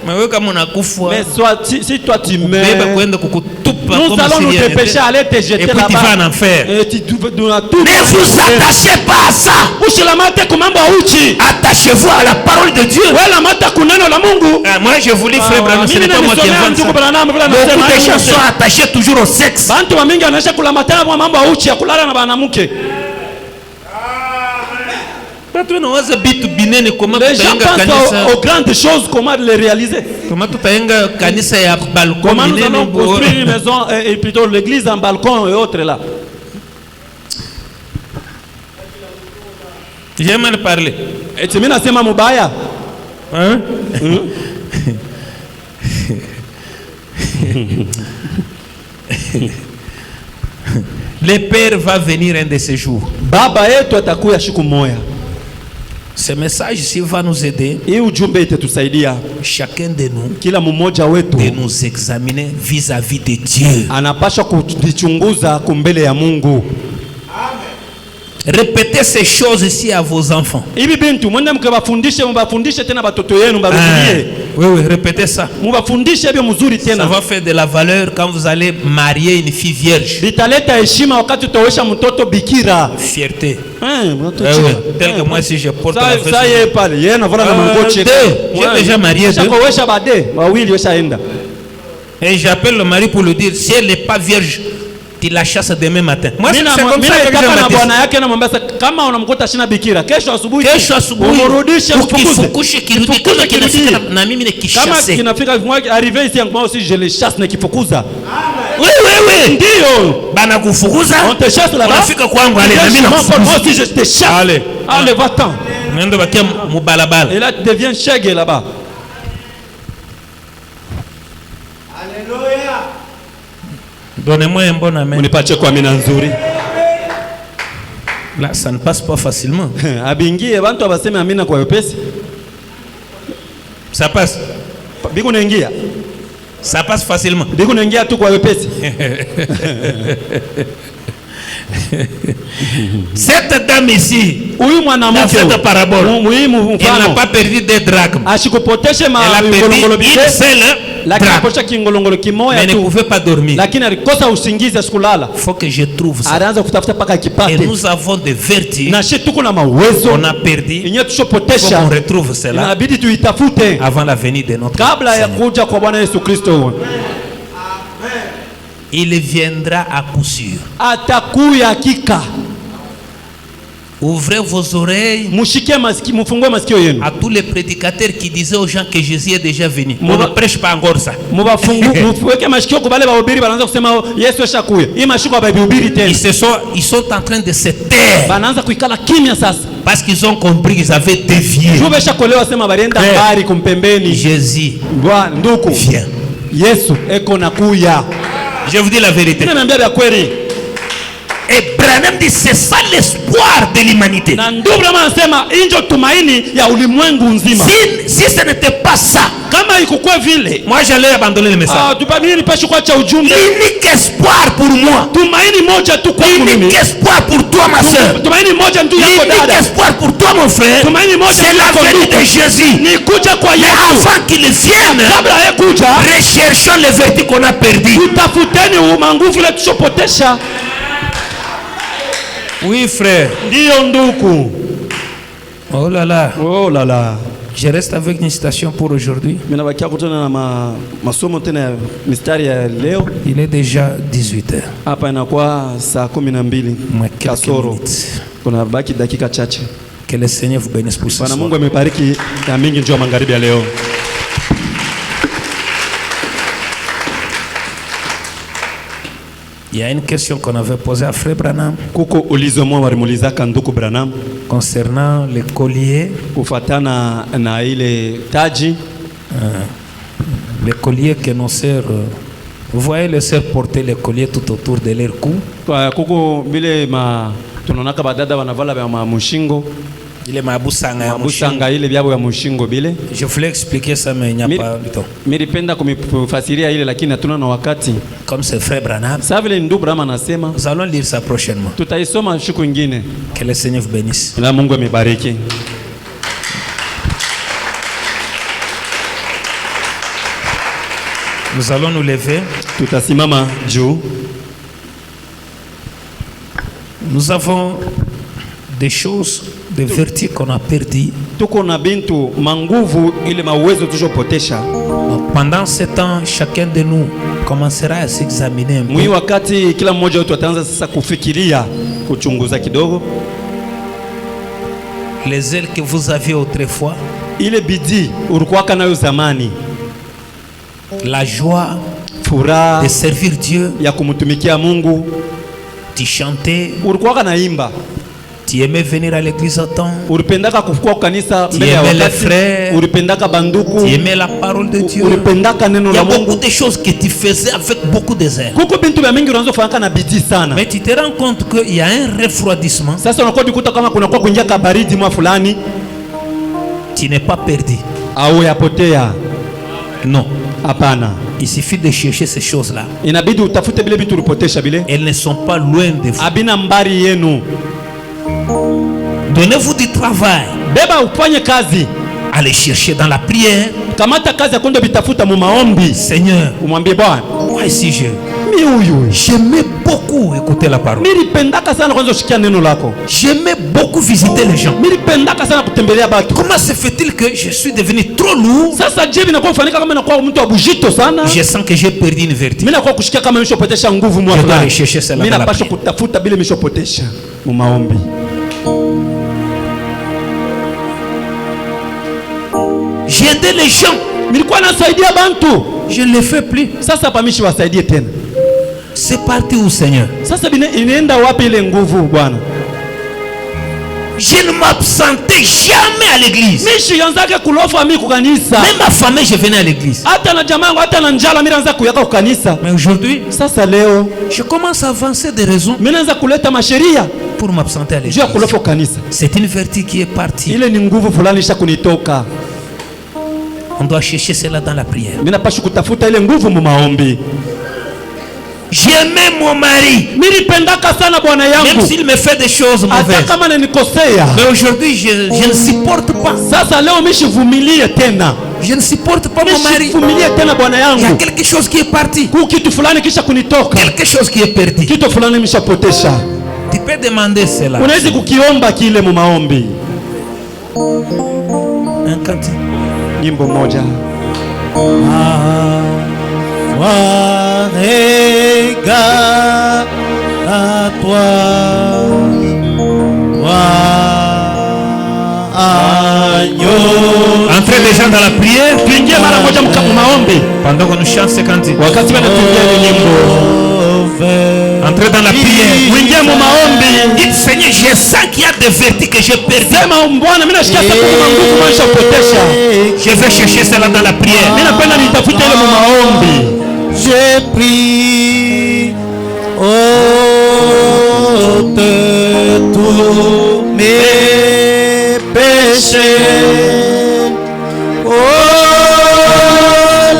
Mais wewe kama unakufa. Mais soit si toi tu meurs. Beba kwenda kukutupa nous allons nous dépêcher aller te jeter là-bas. Et puis tu vas en enfer. Et tu dois tout. Ne vous attachez pas à ça. Ushilamate kumamba uchi. Attachez-vous à la parole de Dieu. Wala mata kuneno la Mungu. Moi je vous lis frère Branham, ce n'est pas moi qui invente ça. Beaucoup de gens sont attachés toujours au sexe. Bantu wa mingi anaisha kulamatana kwa mambo uchi ya kulala na banamuke. Les gens pensent aux grandes choses, comment les réaliser. Comment nous allons construire une maison et plutôt l'église en balcon et autres là. J'ai mal parlé. Et tu m'as dit mubaya. Hein? Le Père va venir un de ces jours. Baba yetu atakuya siku moja. Ce message ici va nous aider. Hii ujumbe itatusaidia chacun de nous, kila mmoja wetu, de nous examiner vis-à-vis de Dieu. Anapaswa kujichunguza kumbele ya Mungu. Répétez ces choses ici à vos enfants. Hivi bintu mwende mbafundishe tena batoto yenu barudie. Oui, répétez ça. Mbafundishe bio mzuri tena. Ça va faire de la valeur quand vous allez marier une fille vierge. Bitaleta heshima wakati utawesha mtoto bikira. Fierté. Tel que moi si je porte la veste. Ça y est pale. Yeye na voilà na mangoche. J'ai déjà marié deux. Shakowesha bade. Wawili washaenda. Et j'appelle le mari pour lui dire si elle n'est pas vierge, tu la chasses demain matin. Moi c'est comme ça que je na bwana yake na mwambia kama unamkuta shina bikira kesho asubuhi umrudishe ukifukushe kirudi kama kinafika na mimi nikishase kama kinafika arrivé ici moi aussi je les chasse na kifukuza. Oui ndio bana kufukuza on te chasse là-bas unafika kwangu allez na mimi moi aussi je te chasse allez va-t'en nendo bakia mubalabala et là tu deviens shege là-bas. Donnez-moi un bon amen. Unipatie kwa mina nzuri. Là, ça ne passe pas facilement. Abingie bantu abaseme amina kwa wepesi. Ça passe. Biko naingia. Ça passe facilement. Biko naingia tu kwa wepesi. Cette dame ici, huyu mwanamke cette parabole, elle n'a pas perdu des drachmes. Ashikupoteshe ma ngolongolo bide lakini aposha kingolongolo kimoya tu. Mais ne pouvait pas dormir. Lakini alikosa usingizi asikulala. Faut que je trouve ça. Anaanza kutafuta paka kipate. Et nous avons des vertus. Na sisi tuko na mawezo. On a perdu. Yenyewe tushopotesha. On retrouve cela. Inabidi tuitafute avant la venue de notre kabla ya kuja kwa Bwana Yesu Kristo. Il viendra à coup sûr. Atakuya hakika. Ouvrez vos oreilles à tous les prédicateurs qui disaient aux gens que Jésus est déjà venu. On ne prêche pas encore ça. Ils sont en train de se taire parce qu'ils ont compris qu'ils avaient dévié. Jésus vient. Yesu eko nakuya. Je vous dis la vérité. Ninaambia vya kweli. Et Branham dit c'est ça l'espoir de l'humanité. Na ndio Branham anasema injo tumaini ya ulimwengu nzima. Si ce n'était pas ça, kama ikukuwa vile, moi j'allais abandonner le message. Tupamini nipashe kuacha ujumbe. L'unique espoir pour moi. Tumaini moja tu kwa mimi. L'unique espoir pour toi ma sœur. Tumaini moja tu yako dada. L'unique espoir pour toi mon frère. Tumaini moja c'est la venue de Jésus. Ni kuja kwa Yesu. Avant qu'il vienne, kabla ya kuja, recherchons les vertus qu'on a perdues. Tutafuteni manguvu ile tushopotesha. Oui frère. Ndio ndugu. Oh là là. Oh là là. Je reste avec une citation pour aujourd'hui. Mimi nabakia kutana na masomo tena ya mistari ya leo. Il est déjà 18h. Hapa inakuwa saa 12 kasoro. Kuna baki dakika chache. Que le Seigneur vous bénisse pour ce soir. Bwana Mungu amebariki ya mingi njoo magharibi ya leo. Il y a une question qu'on avait posée à Frère Branham. Kuko ulizo mwa walimulizaka ndugu Branham concernant les colliers. Kufatana na ile taji. Les colliers que nos sœurs, vous voyez les sœurs porter les colliers tout autour de leur cou. Kuko bile tunonaka badada wanavala ya mushingo. Il est mabusanga ya mushingo. Ile byabo ya mushingo bile. Je voulais expliquer ça mais il n'y a pas le temps. Nilipenda kumifasiria ile lakini hatuna na wakati. Comme c'est Frère Branham. Sasa vile ndugu Branham anasema. Nous allons lire ça prochainement. Tutaisoma siku nyingine. Que le Seigneur vous bénisse. Na Mungu amebariki. Nous allons nous lever. Tutasimama juu. Nous avons des choses, des vertus qu'on a perdues. Tuko na bintu manguvu ile mawezo tushopotesha. Pendant ce temps, chacun de nous commencera à s'examiner un peu. Mwi wakati kila mmoja wetu ataanza sasa kufikiria, kuchunguza kidogo. Les ailes que vous aviez autrefois. Ile bidii ulikuwa nayo zamani. La joie, furaha de servir Dieu, ya kumtumikia Mungu. Tu chantais, ulikuwa naimba. Tu aimais venir à l'église à temps. Ulipendaka kufika kanisa mbele ya wakati. Frères, ulipendaka banduku. Tu aimais la parole de Dieu. Ulipendaka neno la Mungu. Il y a beaucoup de choses que tu faisais avec beaucoup de zèle. Kuko bintu vya mingi unaanza kufanya na bidii sana. Mais tu te rends compte qu'il y a un refroidissement. Sasa unakuwa ukikuta kama kuna kwa kuingia kabaridi mwa fulani. Tu n'es pas perdu. Au yapotea. Non. Hapana. Il suffit de chercher ces choses-là. Inabidi utafute bile vitu ulipotesha bile. Elles ne sont pas loin de vous. Abina mbari yenu. Donnez-vous du travail. Beba ufanye kazi. Allez chercher dans la prière. Kamata kazi ya kwenda bitafuta mu maombi. Seigneur, umwambie Bwana, moi ici j'aimais beaucoup écouter la parole. Nilipendaka sana kwanza kushikia neno lako. J'aimais beaucoup visiter les gens. Nilipendaka sana kutembelea watu. Comment se fait-il que je suis devenu trop lourd? Sasa je binakuwa kufanika kama nakuwa mtu abujito sana. Je sens que j'ai perdu une vertu. Mimi nakuwa kushikia kama nimeshopotesha nguvu mwa fulani. Je dois rechercher cela. Mimi napaswa kutafuta bila nimeshopotesha mu maombi. J'aidais les gens. Nilikuwa nasaidia bantu. Je ne le fais plus. Sasa pamishi wasaidie tena. C'est parti où Seigneur? Sasa inaenda wapi ile nguvu Bwana? Je ne m'absentais jamais à l'église. Mishi yanzake kulofa mimi kukanisa. Même ma famille je venais à l'église. Hata na jamaa yangu hata na njala mimi naanza kuyaka kukanisa. Mais aujourd'hui, sasa leo je commence à avancer des raisons. Mimi naanza kuleta masheria pour m'absenter à l'église. Je kulofa kanisa. C'est une vertu qui est partie. Ile ni nguvu fulani isha kunitoka. On doit chercher cela dans la prière. Mimi napaswa kutafuta ile nguvu mu maombi. J'aimais mon mari. Nilipendaka sana bwana yangu. Même s'il me fait des choses mauvaises. Hata kama nanikosea. Mais aujourd'hui je ne supporte pas. Sasa leo mishivumilie tena. Je ne supporte pas mon mari. Mishivumilie tena bwana yangu. Il y a quelque chose qui est parti. Kitu fulani kisha kunitoka. Quelque chose qui est perdu. Kitu fulani mishapotesha. Tu peux demander cela. Unaweza kukiomba kile mu maombi. Un cantique. Nyimbo moja. Regarde à toi, entrez les gens dans la prière. Pendant qu'on nous chante ces cantiques. Entrez dans la prière. Dites Seigneur, Je sens qu'il y a des vertus que j'ai perdues. Sema Bwana, mimi nasikia sasa kuna nguvu nishapotesha. Je vais chercher cela dans la prière. Mimi napenda nitafute ile mu maombi. J'ai pris ôte tous mes péchés. Oh,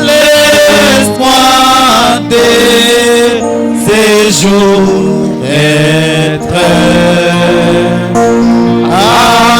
laisse-moi des séjours être à